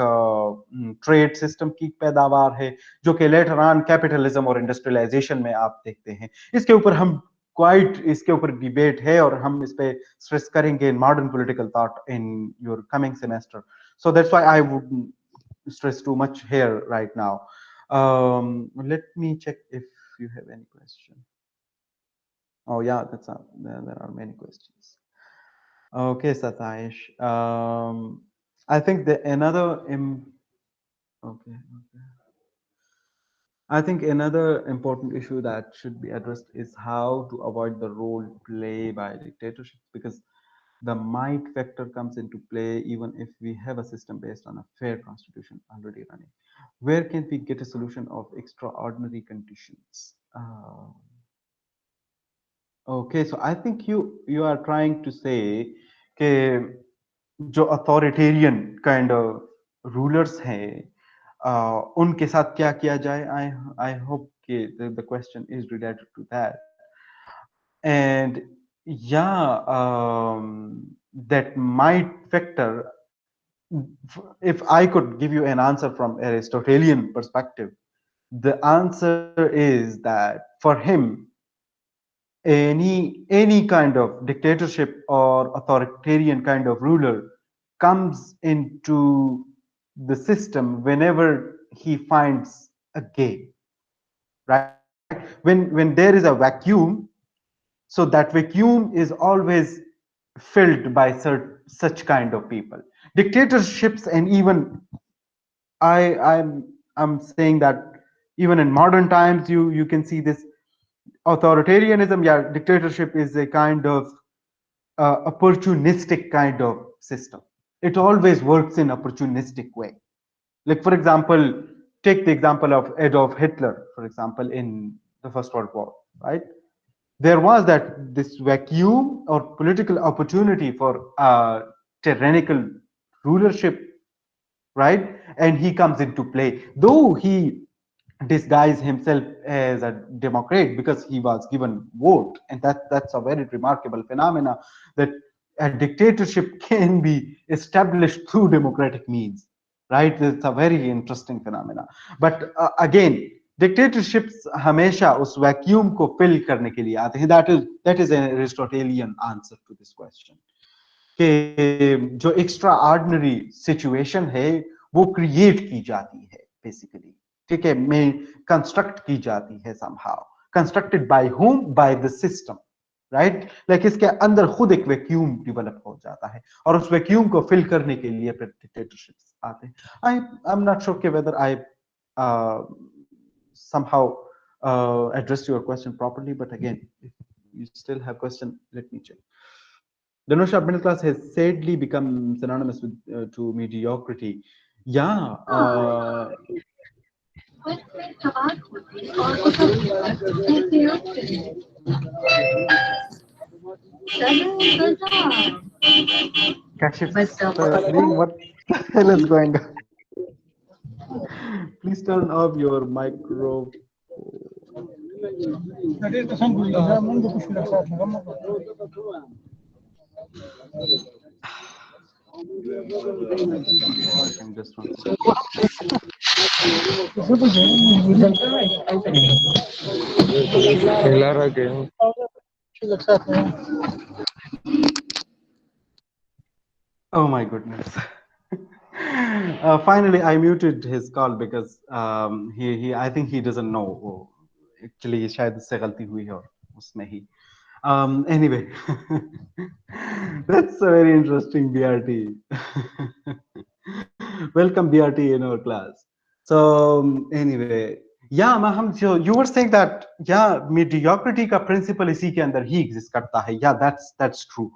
ट्रेड सिस्टम की पैदावार है जो कि लेटर ऑन कैपिटलिज्म और इंडस्ट्रियलाइजेशन में आप देखते हैं इसके ऊपर हम क्वाइट इसके ऊपर डिबेट है और हम इस पे स्ट्रेस करेंगे in modern political thought in your coming semester so that's why I would stress too much here right now. Let me check if you have any question. Oh yeah, there are many questions. Okay, Satish. I think okay. I think another important issue that should be addressed is how to avoid the role play by dictatorships because the might factor comes into play even if we have a system based on a fair constitution already running. Where can we get a solution of extraordinary conditions? Okay, so I think you are trying to say कि जो authoritarian kind of rulers हैं उनके साथ क्या किया जाए I hope कि the question is related to that and that might factor if I could give you an answer from Aristotelian perspective the answer is that for him any kind of dictatorship or authoritarian kind of ruler comes into the system whenever he finds a gap, right? When there is a vacuum, so that vacuum is always filled by such kind of people. Dictatorships and even I'm saying that even in modern times you can see this authoritarianism, yeah, dictatorship is a kind of opportunistic kind of system. It always works in opportunistic way. Like for example, take the example of Adolf Hitler, for example, in the First World War, right? There was that this vacuum or political opportunity for tyrannical rulership, right? And he comes into play, though he disguise himself as a democrat because he was given vote, and that's a very remarkable phenomena that a dictatorship can be established through democratic means, right? It's a very interesting phenomena. But again, dictatorships हमेशा उस vacuum को fill करने के लिए आते हैं. That is an Aristotelian answer to this question. कि जो extraordinary situation है वो create की जाती है basically. ठीक है, में कंस्ट्रक्ट की जाती है somehow. Constructed by whom? By the system, right? Like इसके अंदर खुद एक वैक्यूम डेवलप हो जाता है और उस वैक्यूम को फिल करने के लिए फिर डिक्टेटरशिप्स आते हैं. I'm not sure whether I somehow addressed your question properly, but again, if you still have question, let me check. The notion of middle class has sadly become synonymous with to mediocrity. Yeah. Kashif, what the hell is going on? Please turn off your micro. Just one second. Elara again. Oh my goodness. Finally, I muted his call because he I think he doesn't know. Oh, actually, शायद उससे गलती हुई है और उसमें ही. Anyway, that's a very interesting BRT. Welcome BRT in our class. So anyway, yeah, Maham, so you were saying that yeah, mediocrity का principle इसी के अंदर ही exist करता है. Yeah, that's true.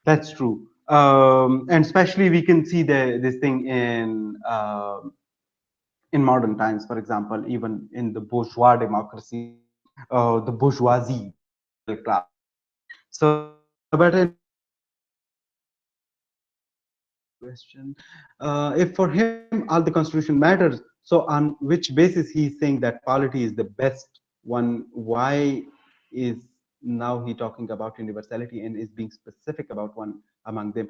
That's true. And especially we can see this thing in modern times. For example, even in the bourgeois democracy, the bourgeoisie, the middle class. So, but anyway, question. If for him all the constitution matters, so on which basis he is saying that polity is the best one? Why is now he talking about universality and is being specific about one among them?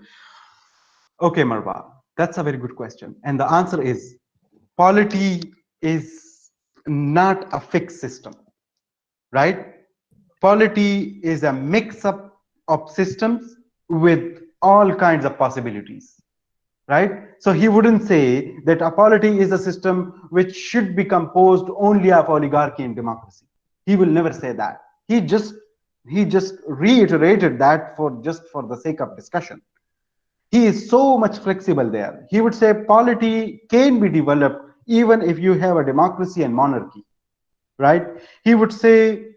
Okay, Marwa, that's a very good question. And the answer is polity is not a fixed system, right? Polity is a mix up of systems with all kinds of possibilities, right? So he wouldn't say that a polity is a system which should be composed only of oligarchy and democracy. He will never say that. He just reiterated that for just for the sake of discussion. He is so much flexible there. He would say polity can be developed even if you have a democracy and monarchy, right? He would say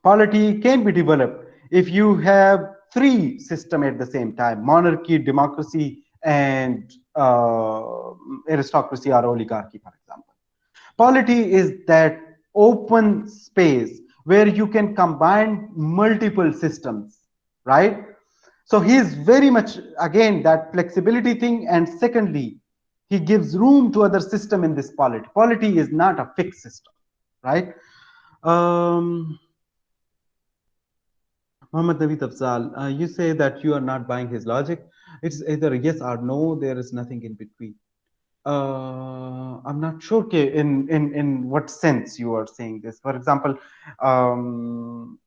polity can be developed if you have three systems at the same time: monarchy, democracy, and aristocracy or oligarchy, for example. Polity is that open space where you can combine multiple systems, right? So he is very much again that flexibility thing, and secondly, he gives room to other system in this polity. Polity is not a fixed system, right? Um, Mohammed Naveed Afzal, you say that you are not buying his logic. It's either yes or no. There is nothing in between. I'm not sure in what sense you are saying this. For example, um,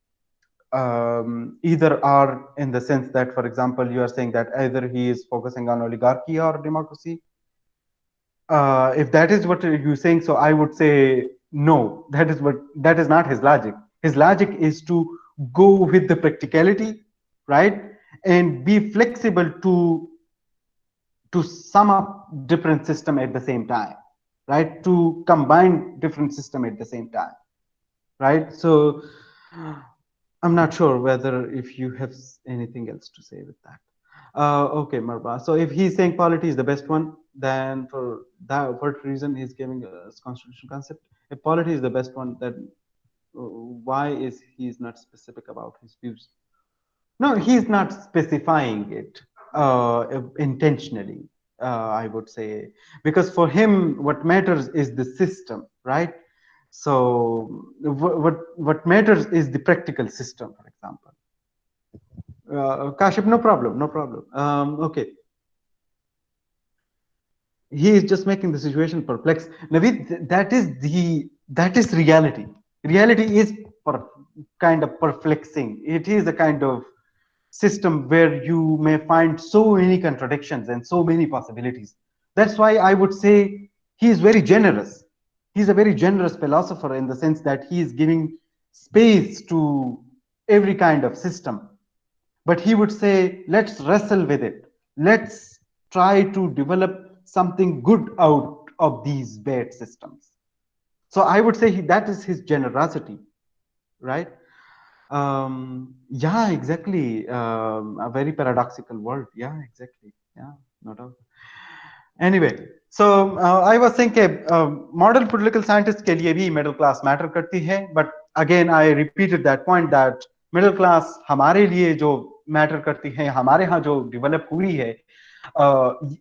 either or in the sense that, for example, you are saying that either he is focusing on oligarchy or democracy. If that is what you're saying, so I would say no. That is not his logic. His logic is to go with the practicality, right, and be flexible to sum up different system at the same time, right, to combine different system at the same time, right? So I'm not sure whether if you have anything else to say with that. Okay, Marba. So if he's saying polity is the best one, then for that what reason he's giving a constitutional concept? If polity is the best one, then why is he's not specific about his views? No, he's not specifying it intentionally, I would say, because for him, what matters is the system, right? So what matters is the practical system, for example. Kashif, no problem, no problem. Okay, he is just making the situation perplexed. Naveed, that is reality. Reality is kind of perplexing. It is a kind of system where you may find so many contradictions and so many possibilities. That's why I would say he is very generous. He's a very generous philosopher in the sense that he is giving space to every kind of system. But he would say, let's wrestle with it. Let's try to develop something good out of these bad systems. So I would say that is his generosity, right? Yeah, exactly. A very paradoxical world. Yeah, exactly. Yeah, no doubt. Anyway, so I was thinking, modern political scientists के लिए भी middle class matter करती है, but again I repeated that point that middle class हमारे लिए जो matter करती है, हमारे यहाँ जो develop हुई है,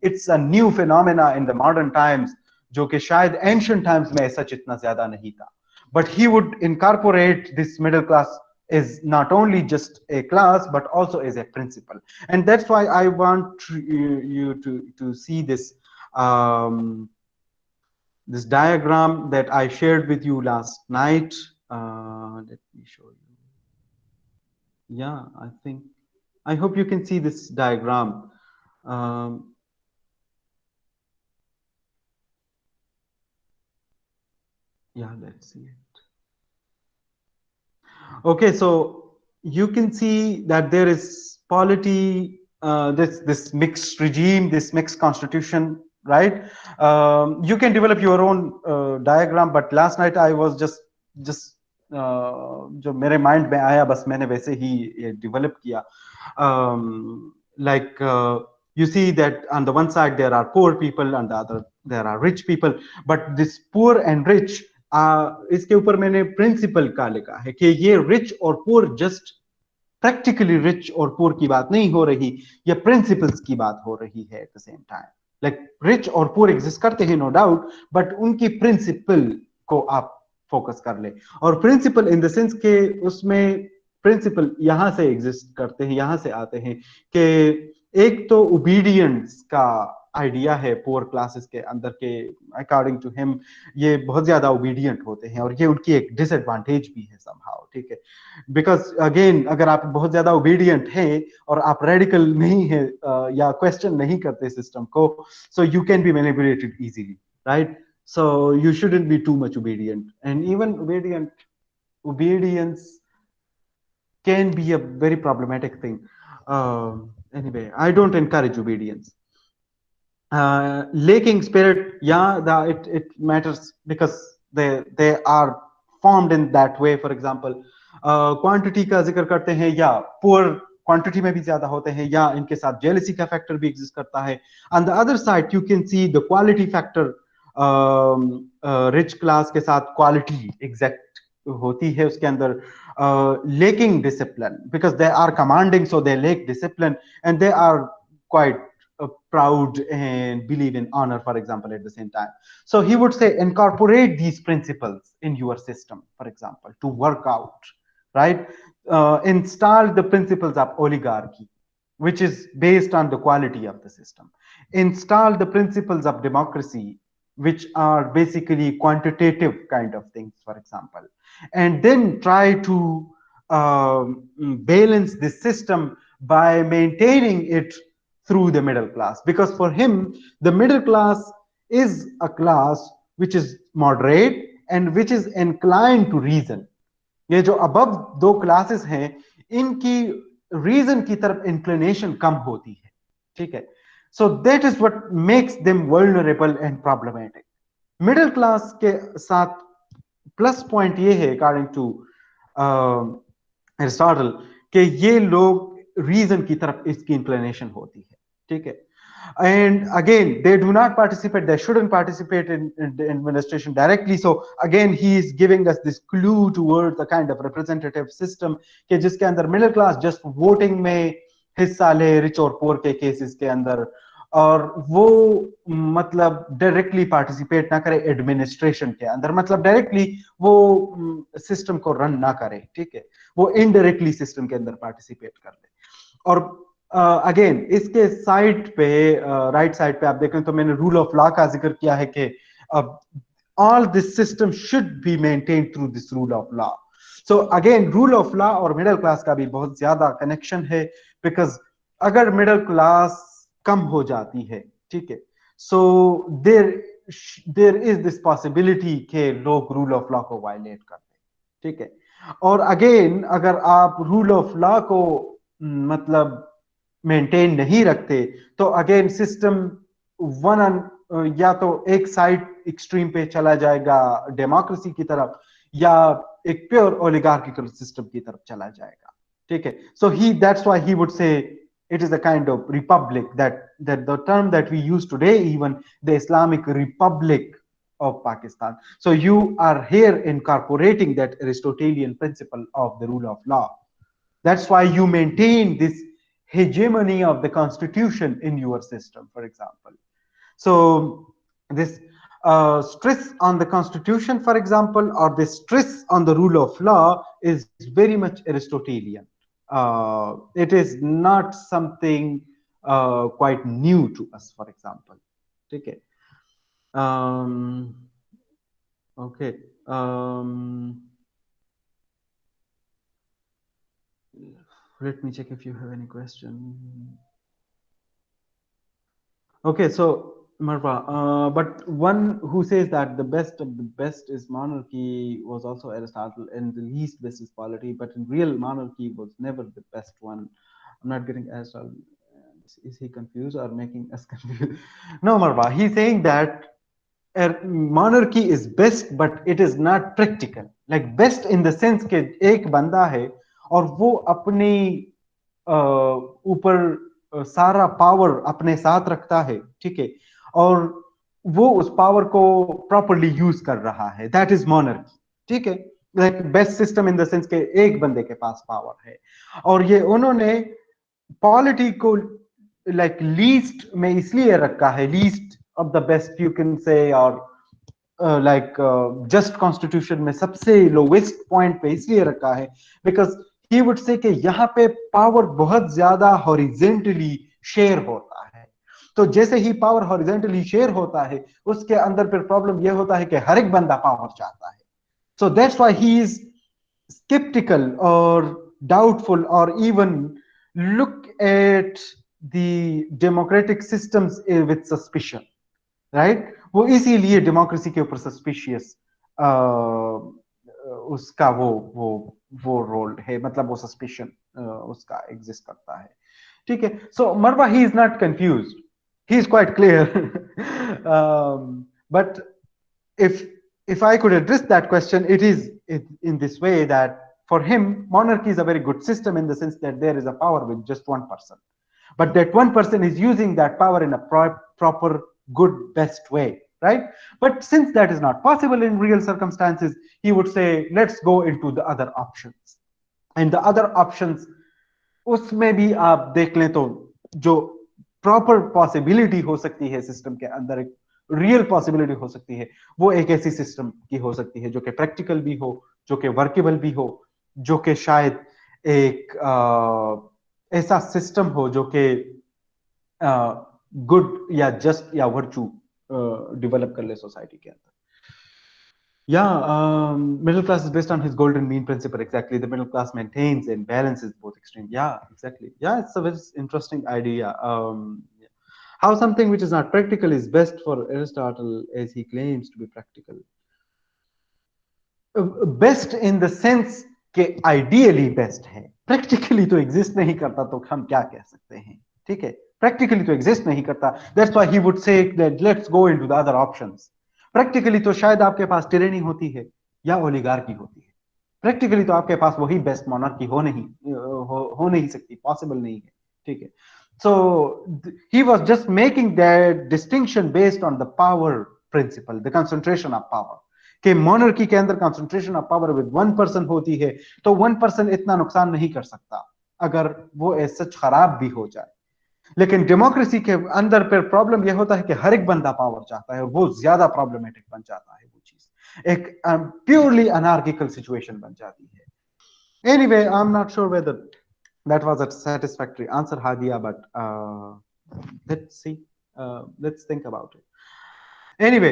it's a new phenomena in the modern times, जो कि शायद ancient times में सच इतना ज्यादा नहीं था. But he would incorporate this middle class is not only just a class but also as a principle, and that's why I want you to see this um, This diagram that I shared with you last night. Let me show you. Yeah, I hope you can see this diagram. Um, yeah, let's see it. Okay, so you can see that there is polity, this mixed regime, this mixed constitution, right? You can develop your own diagram, but last night I was just जो मेरे mind में आया बस मैंने वैसे ही develop किया. Like you see that on the one side there are poor people, on the other there are rich people, but this poor and rich, इसके ऊपर मैंने प्रिंसिपल का लिखा है कि ये रिच और पुअर जस्ट प्रैक्टिकली रिच और पुअर की बात नहीं हो रही, ये प्रिंसिपल्स की बात हो रही है at the same time. Like rich और पुअर एग्जिस्ट करते हैं नो डाउट, बट उनकी प्रिंसिपल को आप फोकस कर ले. और प्रिंसिपल इन द सेंस के उसमें प्रिंसिपल यहां से एग्जिस्ट करते हैं, यहां से आते हैं कि एक तो ओबीडियंस का आइडिया है पुअर क्लासेस के अंदर के. अकॉर्डिंग टू हिम ये बहुत ज्यादा ओबीडियंट होते हैं और ये उनकी एक डिसएडवांटेज भी है समहाउ, ठीक है. बिकॉज अगेन अगर आप बहुत ज्यादा ओबीडियंट हैं और आप रेडिकल नहीं है या क्वेश्चन नहीं करते सिस्टम को, so you can be manipulated easily, right? So you shouldn't be too much obedient, and even obedience can be a very problematic thing. Anyway, I don't encourage obedience. Lacking spirit, yeah, it matters because they are formed in that way. For example, quantity का जिक्र करते हैं या poor quantity में भी ज्यादा होते हैं या इनके साथ जेलसी का फैक्टर भी एग्जिस्ट करता है. On the other side you can see the quality factor. Rich class के साथ क्वालिटी एग्जैक्ट होती है उसके अंदर. Lacking discipline because they are commanding, so they lack discipline and they are quite proud and believe in honor, for example, at the same time. So he would say incorporate these principles in your system, for example, to work out, right? Install the principles of oligarchy, which is based on the quality of the system. Install the principles of democracy, which are basically quantitative kind of things, for example. And then try to balance this system by maintaining it through the middle class, because for him the middle class is a class which is moderate and which is inclined to reason. ये जो above दो classes हैं इनकी reason की तरफ inclination कम होती है, ठीक है. So that is what makes them vulnerable and problematic. Middle class के साथ plus point ये है according to एरिस्टोटल कि ये लोग रीजन की तरफ इसकी इंक्लिनेशन होती है, ठीक है. And again they do not participate, they shouldn't participate in the administration directly. So again he is giving us this clue towards the kind of representative system कि जिसके अंदर मिडिल क्लास जस्ट वोटिंग में हिस्सा ले rich और poor के cases के अंदर, और वो मतलब डायरेक्टली पार्टिसिपेट ना करे एडमिनिस्ट्रेशन के अंदर, मतलब डायरेक्टली वो सिस्टम को रन ना करे, ठीक है. वो इनडायरेक्टली सिस्टम के अंदर पार्टिसिपेट कर ले. और अगेन इसके साइड पे राइट साइड पे आप देखें तो मैंने रूल ऑफ लॉ का जिक्र किया है कि all this system should be maintain through this rule of law. So again rule of law और मिडिल क्लास का भी बहुत ज्यादा कनेक्शन है, बिकॉज अगर मिडिल क्लास कम हो जाती है, ठीक है, सो देर इज दिस पॉसिबिलिटी के लोग रूल ऑफ लॉ को वायलेट करते, ठीक है. और अगेन अगर आप रूल ऑफ लॉ को मतलब मेंटेन नहीं रखते तो अगेन सिस्टम वन या तो एक साइड एक्सट्रीम पे चला जाएगा डेमोक्रेसी की तरफ, या एक प्योर ओलिगार्किकल सिस्टम की तरफ चला जाएगा, ठीक है. So he that's why he would say it is a kind of republic, that the term that we use today, even the Islamic Republic of Pakistan. So you are here incorporating that Aristotelian principle of the rule of law. That's why you maintain this hegemony of the constitution in your system, for example. So this stress on the constitution, for example, or the stress on the rule of law is very much Aristotelian. It is not something quite new to us, for example. Okay. Okay. Let me check if you have any question. Okay, so Marwa, but one who says that the best of the best is monarchy was also Aristotle, and the least best is polity. But in real, monarchy was never the best one. I'm not getting Aristotle. Is he confused or making us confused? No, Marwa. He's saying that monarchy is best, but it is not practical. Like best in the sense कि एक बंदा है और वो अपनी ऊपर सारा power अपने साथ रखता है, ठीक है, और वो उस पावर को प्रॉपरली यूज कर रहा है, दैट इज मोनर्की, ठीक है। Like best system in the sense के एक बंदे के पास पावर है, और ये उन्होंने पॉलिटी को लाइक लीस्ट में इसलिए रखा है, least of the best you can say, और लाइक जस्ट कॉन्स्टिट्यूशन में सबसे लोवेस्ट पॉइंट पे इसलिए रखा है बिकॉज ही वुड से कि यहाँ पे पावर बहुत ज्यादा हॉरिजेंटली शेयर होता है। तो जैसे ही पावर हॉरिजेंटली शेयर होता है, उसके अंदर फिर प्रॉब्लम यह होता है कि हर एक बंदा पावर चाहता है। So that's why he is skeptical or doubtful or even look at the democratic systems with suspicion, right right? वो इसीलिए डेमोक्रेसी के ऊपर सस्पिशियस उसका वो रोल है, मतलब वो सस्पिशन उसका एग्जिस्ट करता है, ठीक है। सो मरवा he is not confuse, he is quite clear, but if I could address that question, it is in this way that for him monarchy is a very good system in the sense that there is a power with just one person, but that one person is using that power in a proper good best way, right? But since that is not possible in real circumstances, he would say let's go into the other options, and the other options उसमें भी आप देख लें तो जो proper possibility हो सकती है सिस्टम के अंदर, एक रियल पॉसिबिलिटी हो सकती है, वो एक ऐसी सिस्टम की हो सकती है जो कि प्रैक्टिकल भी हो, जो कि वर्केबल भी हो, जो कि शायद एक ऐसा सिस्टम हो जो कि गुड या जस्ट या वर्चू डेवलप कर ले सोसाइटी के अंदर। Yeah, middle class is based on his golden mean principle. Exactly, the middle class maintains and balances both extremes. Yeah, exactly. Yeah, it's a very interesting idea. Yeah. How something which is not practical is best for Aristotle, as he claims to be practical. Best in the sense कि ideally best है, practically तो exist नहीं करता, तो हम क्या कह सकते हैं, ठीक है, practically तो exist नहीं करता, that's why he would say that let's go into the other options. Practically तो शायद आपके पास tyranny होती है या oligarchy होती है, practically तो आपके पास वही best monarchy हो नहीं सकती, possible नहीं है, ठीक है। So he was just making that distinction based on the power principle, the concentration of power, कि मोनर्की के अंदर concentration of power with one person होती है, तो वन पर्सन इतना नुकसान नहीं कर सकता अगर वो एज सच खराब भी हो जाए। लेकिन डेमोक्रेसी के अंदर पर प्रॉब्लम यह होता है कि हर एक बंदा पावर चाहता है, और वो ज्यादा प्रॉब्लमेटिक बन जाता है, वो चीज एक प्योरली अनार्किकल सिचुएशन बन जाती है। Anyway, I am not sure whether that was a satisfactory answer, Hadia, but let's see, let's think about it. Anyway,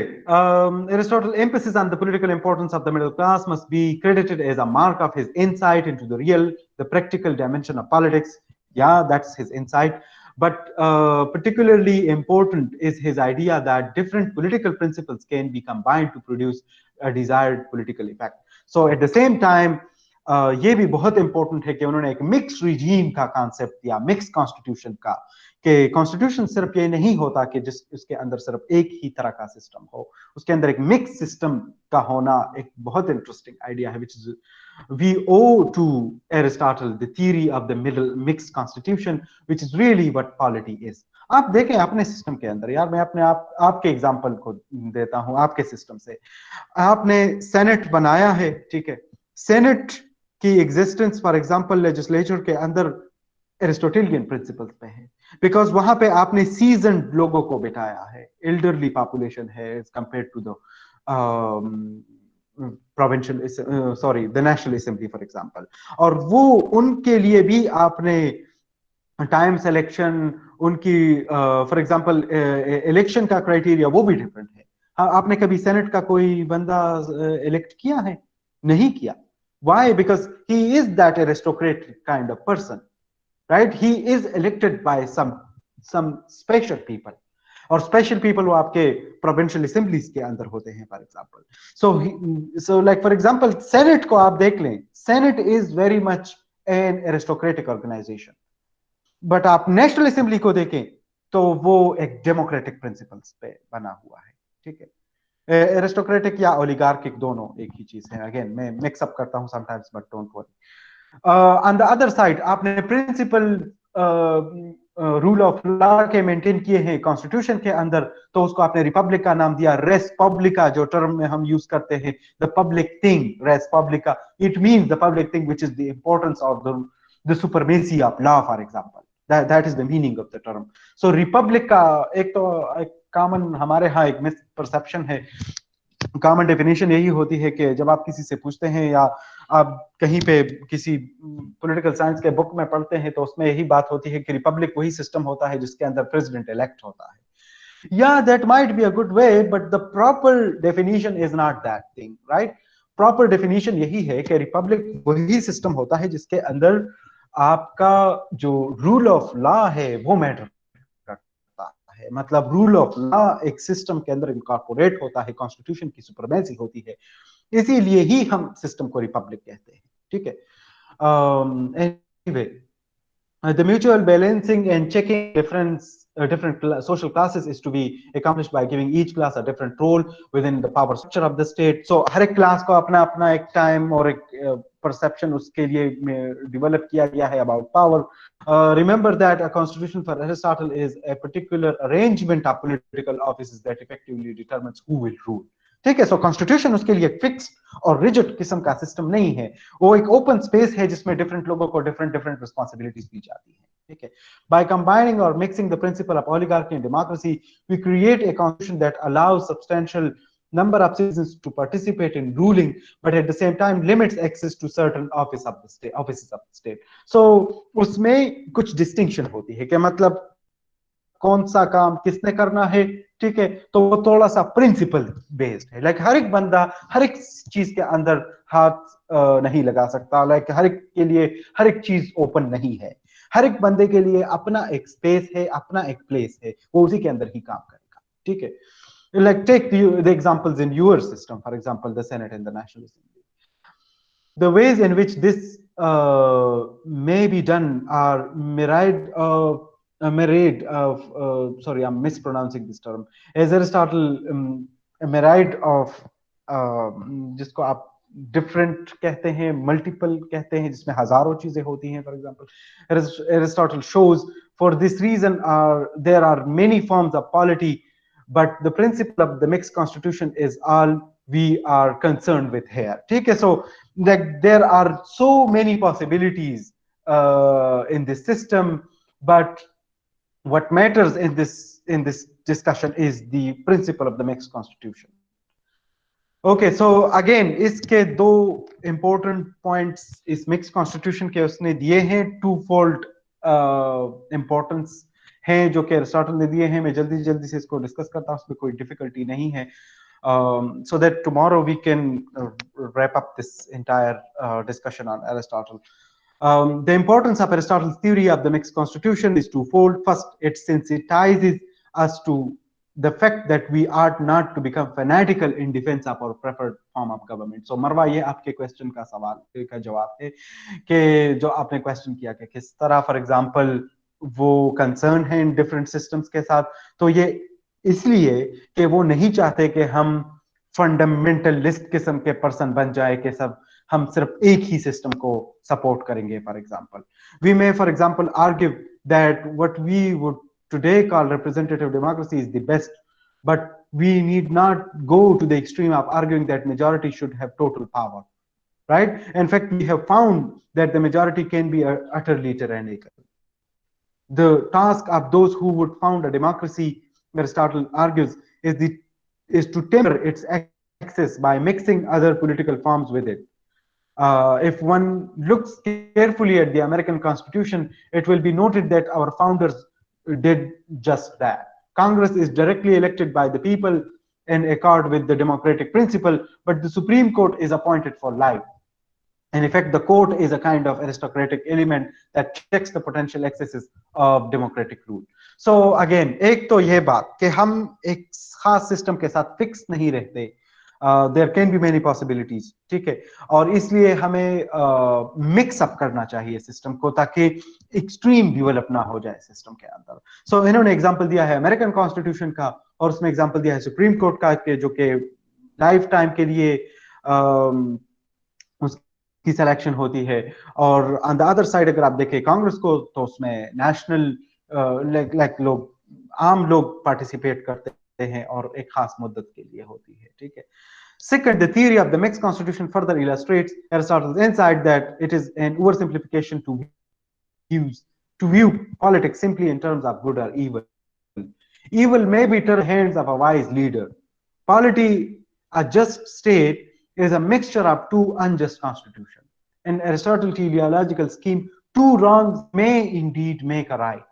Aristotle's emphasis on the political importance of the middle class must be credited as a mark of his insight into the real, the practical dimension of politics. Yeah, that's his insight. But particularly important is his idea that different political principles can be combined to produce a desired political effect. So at the same time, ये भी बहुत important है कि उन्होंने एक mix regime का concept दिया, mix constitution का, कि कॉन्स्टिट्यूशन सिर्फ ये नहीं होता कि जिस उसके अंदर सिर्फ एक ही तरह का सिस्टम हो, उसके अंदर एक मिक्स सिस्टम का होना एक बहुत इंटरेस्टिंग आइडिया है, which is we owe to Aristotle the theory of the middle mix constitution, which is really what polity is. आप देखें अपने सिस्टम के अंदर, यार मैं अपने आपके एग्जांपल को देता हूं, आपके सिस्टम से आपने सेनेट बनाया है, ठीक है, सेनेट की एग्जिस्टेंस फॉर एग्जांपल लेजिस्लेचर के अंदर एरिस्टोटेलियन प्रिंसिपल्स पे है, बिकॉज वहां पे आपने सीजन लोगों को बिठाया है, एल्डरली पॉपुलेशन है as compare to the provincial, sorry the national assembly for example, और वो उनके लिए भी आपने टाइम सिलेक्शन, उनकी फॉर एग्जांपल इलेक्शन का क्राइटेरिया वो भी डिफरेंट है। हाँ, आपने कभी सेनेट का कोई बंदा इलेक्ट किया है? नहीं किया। Why? Because he is that aristocratic kind of person, right? He is elected by some special people, और स्पेशल पीपल वो आपके प्रोविंशियल असेंबलीज के अंदर होते हैं for example. So like for example senate को आप देख लें, senate is very much an aristocratic organization. But आप नेशनल असेंबली को देखें तो वो एक डेमोक्रेटिक प्रिंसिपल्स पे बना हुआ है. ठीक है, एरिस्टोक्रेटिक या ओलिगार्किक दोनों एक ही चीज है. अगेन मैं मिक्स अप करता हूं sometimes, but don't worry. On the other side आपने प्रिंसिपल रूल ऑफ लॉ के मेंटेन किए हैं कॉन्स्टिट्यूशन के अंदर, तो उसको आपने रिपब्लिक का नाम दिया. रेस पब्लिका जो टर्म में हम यूज करते हैं, द पब्लिक थिंग, रेस पब्लिका, it means the public thing which is the importance of the supremacy of law for example. that is the meaning of the term. So republic का एक तो एक कॉमन हमारे यहाँ एक मिसपरसेप्शन है, कॉमन डेफिनेशन यही होती है कि जब आप किसी से पूछते हैं या आप कहीं पे किसी पॉलिटिकल साइंस के बुक में पढ़ते हैं तो उसमें यही बात होती है कि रिपब्लिक वही सिस्टम होता है जिसके अंदर प्रेसिडेंट इलेक्ट होता है. Yeah, that might be a good way, but the proper definition is not that thing, right? Proper definition यही है कि रिपब्लिक वही सिस्टम होता है जिसके अंदर आपका जो रूल ऑफ लॉ है वो मैटर करता है. मतलब रूल ऑफ लॉ एक सिस्टम के अंदर इनकॉर्पोरेट होता है, कॉन्स्टिट्यूशन की सुपरमेसी होती है, इसीलिए ही हम सिस्टम को रिपब्लिक कहते हैं. ठीक है. Anyway, the mutual balancing and checking different social classes is to be accomplished by giving each class a different role within the power structure of the state. So हर एक क्लास को अपना अपना एक टाइम और एक perception उसके लिए develop किया गया है about power. Remember that a constitution for Aristotle is a particular arrangement of political offices that effectively determines who will rule. ठीक है. सो कॉन्स्टिट्यूशन उसके लिए फिक्स और रिजिड किस्म का सिस्टम नहीं है, वो एक ओपन स्पेस है जिसमें डिफरेंट लोगों को डिफरेंट डिफरेंट रिस्पॉन्सिबिलिटीज दी जाती है. ठीक है. बाय कंबाइनिंग और mixing the principle of oligarchy and democracy we create a constitution that allows substantial number of citizens to participate in ruling, but at the same time limits access to certain offices of the state. So उसमें कुछ distinction होती है कि मतलब कौन सा काम किसने करना है. ठीक है. तो वो थोड़ा सा प्रिंसिपल बेस्ड है. लाइक हर एक बंदा हर एक चीज के अंदर हाथ नहीं लगा सकता. लाइक हर एक के लिए हर एक चीज ओपन नहीं है. हर एक बंदे के लिए अपना एक स्पेस है, अपना एक प्लेस है, वो उसी के अंदर ही काम करेगा. ठीक है. Like take the examples in your system, for example the senate and the national assembly. The ways in which this may be done are myriad of sorry, I'm mispronouncing this term. As Aristotle, a myriad of जिसको आप different कहते हैं, multiple कहते हैं, जिसमें हजारों चीजें होती हैं. For example Aristotle shows for this reason there are many forms of polity, but the principle of the mixed constitution is all we are concerned with here. ठीक है. So like there are so many possibilities in this system, but what matters in this discussion is the principle of the mixed constitution. Okay, so again इसके दो important points इस mixed constitution के उसने दिए हैं. To fold importance हैं जो कि एरिस्टोटल ने दिए हैं. मैं जल्दी जल्दी से इसको डिस्कस करता हूँ, उसमें कोई डिफिकल्टी नहीं है. So that tomorrow we can wrap up this entire discussion on Aristotle. The importance of Aristotle's theory of the mixed constitution is twofold. First, it sensitizes us to the fact that we ought not to become fanatical in defense of our preferred form of government. So मरवा ये आपके question का सवाल का जवाब है कि जो आपने क्वेश्चन किया कि किस तरह फॉर एग्जांपल वो कंसर्न है इन डिफरेंट सिस्टम्स के साथ. तो ये इसलिए कि वो नहीं चाहते कि हम फंडामेंटलिस्ट किस्म के पर्सन बन जाए कि सब हम सिर्फ एक ही सिस्टम को सपोर्ट करेंगे. For example we may for example argue that what we would today called representative democracy is the best, but we need not go to the extreme of arguing that majority should have total power, right? In fact, we have found that the majority can be utterly tyrannical. The task of those who would found a democracy, Aristotle argues, is to temper its access by mixing other political forms with it. If one looks carefully at the American Constitution, it will be noted that our founders did just that. Congress is directly elected by the people in accord with the democratic principle, but the Supreme Court is appointed for life. In effect, the court is a kind of aristocratic element that checks the potential excesses of democratic rule. So again, एक तो ये बात कि हम एक खास system के साथ फिक्स नहीं रहते, there can be many possibilities, ठीक है, और इसलिए हमें मिक्स अप करना चाहिए सिस्टम को ताकि एक्सट्रीम डेवलप ना हो जाए सिस्टम के अंदर. सो इन्होंने एग्जांपल दिया है अमेरिकन कॉन्स्टिट्यूशन का, और उसमें एग्जांपल दिया है सुप्रीम कोर्ट का, जो कि लाइफ टाइम के लिए की सिलेक्शन होती है. और ऑन द अदर साइड अगर आप देखें कांग्रेस को, तो उसमें नेशनल लाइक लोग, आम लोग पार्टिसिपेट करते हैं और एक खास मुद्दत के लिए होती है, ठीक है. Second, the theory of the mixed constitution further illustrates Aristotle's insight that it is an oversimplification to view politics simply in terms of good or evil. Evil may be turned in the hands of a wise leader. Polity, a just state, is a mixture of two unjust constitutions. In Aristotle's teleological scheme, two wrongs may indeed make a right.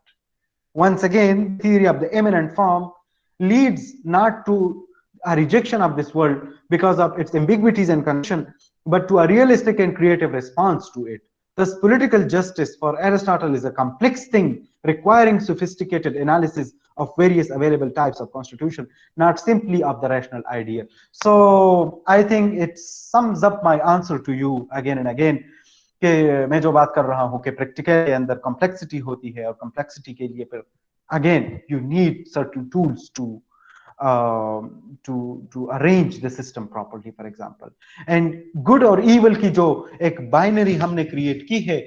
Once again, the theory of the immanent form leads not to a rejection of this world because of its ambiguities and condition, but to a realistic and creative response to it. Thus, political justice for Aristotle is a complex thing requiring sophisticated analysis of various available types of constitution, not simply of the rational idea. So, I think it sums up my answer to you again and again. कि मैं जो बात कर रहा हूँ कि practical के अंदर कॉम्प्लेक्सिटी होती है, और कॉम्प्लेक्सिटी के लिए फिर again you need certain tools to arrange the system properly, for example. And good और evil की जो एक बाइनरी हमने क्रिएट की है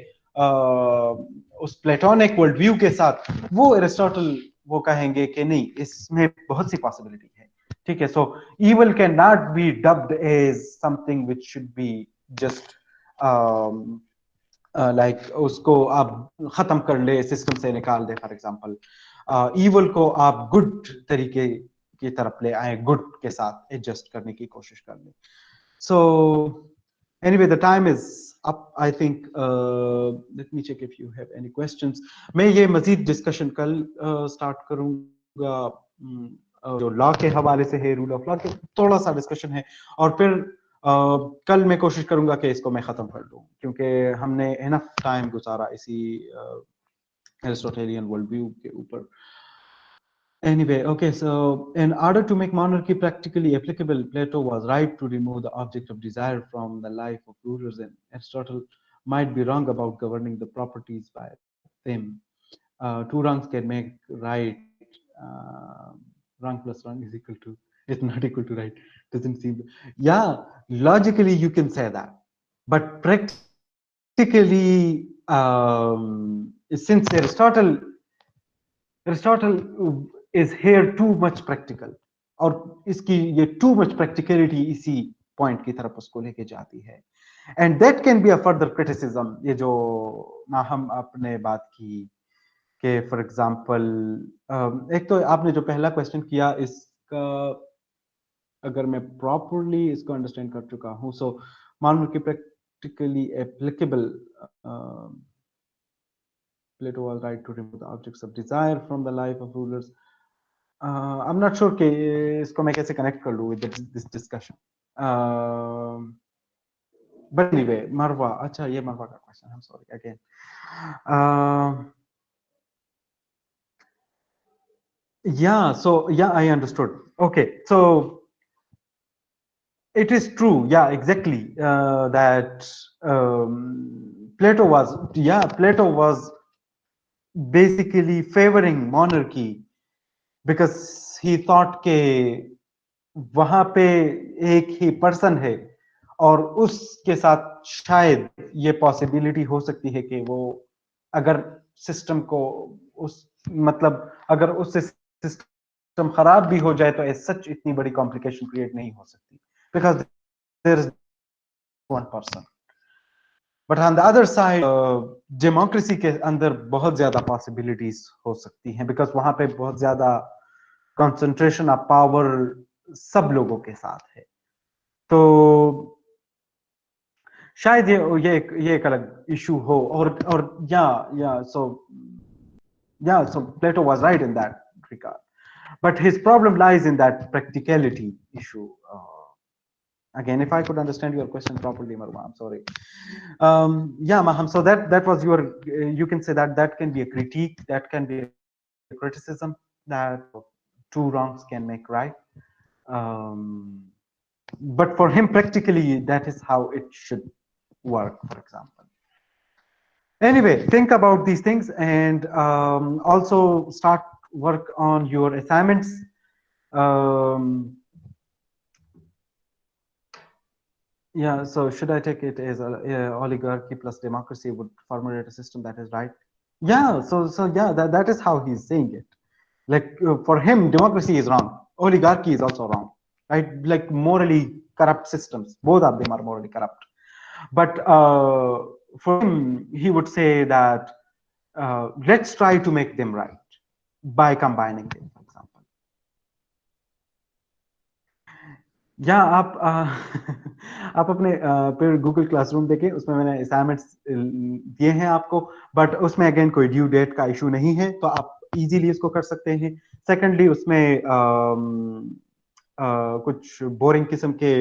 उस प्लेटोनिक वर्ल्ड व्यू के साथ, वो एरिस्टोटल वो कहेंगे कि नहीं, इसमें बहुत सी पॉसिबिलिटी है, ठीक है. So evil can not be dubbed as something which should be just like उसको आप खत्म कर ले, सिस्टम से निकाल दे. फॉर एग्जांपल, evil को आप गुड तरीके की तरफ ले आए, गुड के साथ एडजस्ट करने की कोशिश कर ले. So anyway, the time is up, I think. Let me check if you have any questions. मैं ये मजीद डिस्कशन कल स्टार्ट करूंगा, जो लॉ के हवाले से है, रूल ऑफ लॉ के थोड़ा सा डिस्कशन है, और फिर कल मैं कोशिश करूंगा कि इसको मैं खत्म कर दूं, क्योंकि हमने इनफ टाइम गुजारा इसी एरिस्टोटेलियन वर्ल्ड व्यू के ऊपर. Anyway, okay, so in order to make monarchy practically applicable, Plato was right to remove the object of desire from the life of rulers, and Aristotle might be wrong about governing the properties by them. Two wrongs can make right. Wrong plus wrong is equal to, it's not equal to right. Doesn't seem, yeah, logically you can say that, but practically, since Aristotle is here too much practical, और इसकी ये too much practicality इसी point की तरफ उसको लेके जाती है. And that can be a further criticism. ये जो ना हम आपने बात की कि for example, एक तो आपने जो पहला question किया, इसका अगर मैं properly इसको understand कर चुका हूँ, so monarchy practically applicable, Plato was right to remove the objects of desire from the life of rulers. I'm not sure कि इसको मैं कैसे connect कर लूँ with this discussion. But anyway, Marwa, अच्छा ये Marwa का question. I'm sorry again. Yeah, so yeah, I understood. Okay, so it is true, yeah, exactly, that Plato was basically favoring monarchy because he thought के वहां पे एक ही person है, और उसके साथ शायद ये पॉसिबिलिटी हो सकती है कि वो अगर सिस्टम को उस मतलब अगर उससे सिस्टम खराब भी हो जाए तो एज सच इतनी बड़ी कॉम्प्लिकेशन क्रिएट नहीं हो सकती, because there is one person. But on the other side democracy के अंदर बहुत ज्यादा पॉसिबिलिटीज हो सकती हैं, बिकॉज वहां पे बहुत ज्यादा कंसंट्रेशन ऑफ पावर सब लोगों के साथ है. तो शायद ये एक अलग इशू हो. और सो Plato was right in that regard. but his problem lies in that practicality issue. Again, if I could understand your question properly, Marwa, I'm sorry. Yeah, Maham. So that was your. You can say that can be a critique, that can be a criticism, that two wrongs can make right. Um, but for him, practically, that is how it should work. For example. Anyway, think about these things and also start work on your assignments. Yeah, so should I take it as oligarchy plus democracy would formulate a system that is right? Yeah, so yeah, that is how he's saying it. Like for him, democracy is wrong. Oligarchy is also wrong, right? Like morally corrupt systems. Both of them are morally corrupt. But for him, he would say that let's try to make them right by combining them, for example. या आप आप अपने फिर Google classroom देखें, उसमें मैंने assignments दिए हैं आपको, बट उसमें अगेन कोई ड्यू डेट का इशू नहीं है, तो आप इजीली इसको कर सकते हैं. सेकेंडली उसमें कुछ बोरिंग किस्म के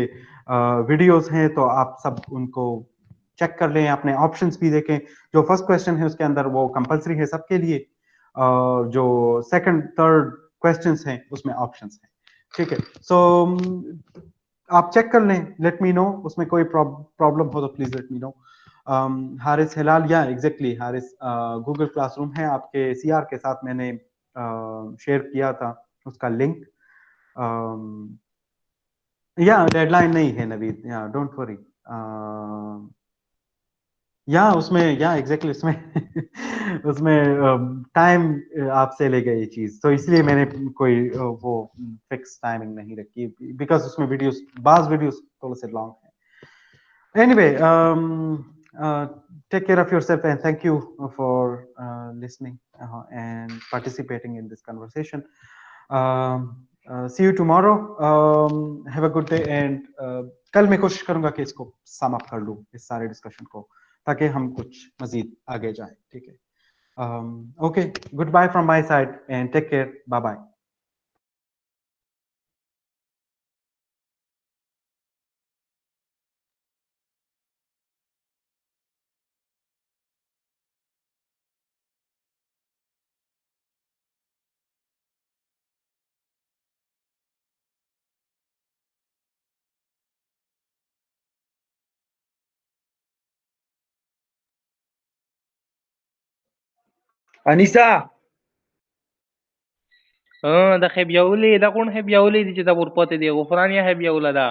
वीडियोस हैं, तो आप सब उनको चेक कर लें, अपने ऑप्शंस भी देखें. जो फर्स्ट क्वेश्चन है उसके अंदर वो कंपलसरी है सबके लिए, जो सेकंड थर्ड क्वेश्चंस हैं उसमें ऑप्शंस हैं. ठीक है, सो आप चेक कर लें, लेट मी नो. उसमें कोई प्रॉब्लम हो तो please let me know. Haris Hilal, या एग्जैक्टली हारिस, गूगल क्लासरूम है आपके सीआर के साथ, मैंने शेयर किया था उसका लिंक. या डेडलाइन नहीं है नवीद, या डोंट वरी. या उसमें, या एग्जैक्टली उसमें उसमें टाइम आपसे ले गई ये चीज, तो इसलिए मैंने कोई वो फिक्स टाइमिंग नहीं रखी, बिकॉज उसमें वीडियोस, बाज वीडियोस थोड़े से लॉन्ग है. Anyway, take care of yourself and thank you for listening and participating in this conversation. See you tomorrow. Have a good day and कल मैं कोशिश करूंगा कि इसको सम अप कर लूं, इस सारे डिस्कशन को, ताकि हम कुछ मजीद आगे जाएं. ठीक है, okay, good bye from my side and take care, bye bye. انیسا دا خبیولې دا کوم خبیولې دي چې دا ورپاتې دی غفران یا خبیوله ده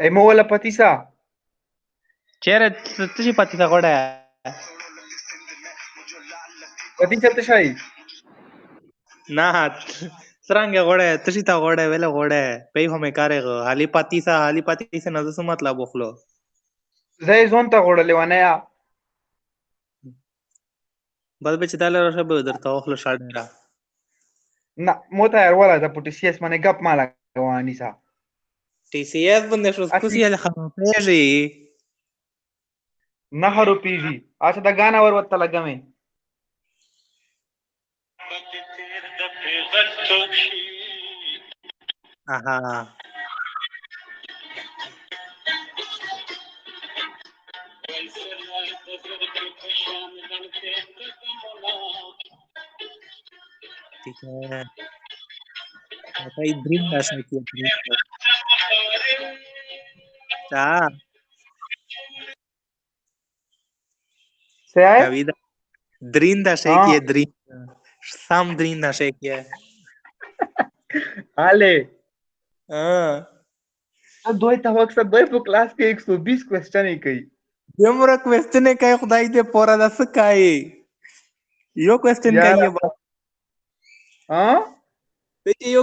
ایمو ولا پتیسا چیرې څه شي پاتې ده غوړه پتیسا تشای نه څرنګه غوړه څه شي ته غوړه ویله غوړه پې همې کارېغه حالي پاتیسا نه څه مطلب وخلو زې زون ته غوړلې ونه یا بل به چې دا لره شبه درته وخلو شاډه نه مو ته ولا د پټیسیس باندې غپ مالا انیسا ټي سي اس باندې شو سکوسي له خپېږي نه هرو پیږي اچھا دا غانا ور وته لګمې اها ठीक है भाई ड्रीम ऐसा किया क्या से आए vida drinda shake dream sam drinda shake आले हां دوی ته وخت دوی په کلاس کې 120 کوېسچن یې کوي دمره کوېسچن یې کوي خدای دې پورا د څه کوي یو کوېسچن کوي ها ته یو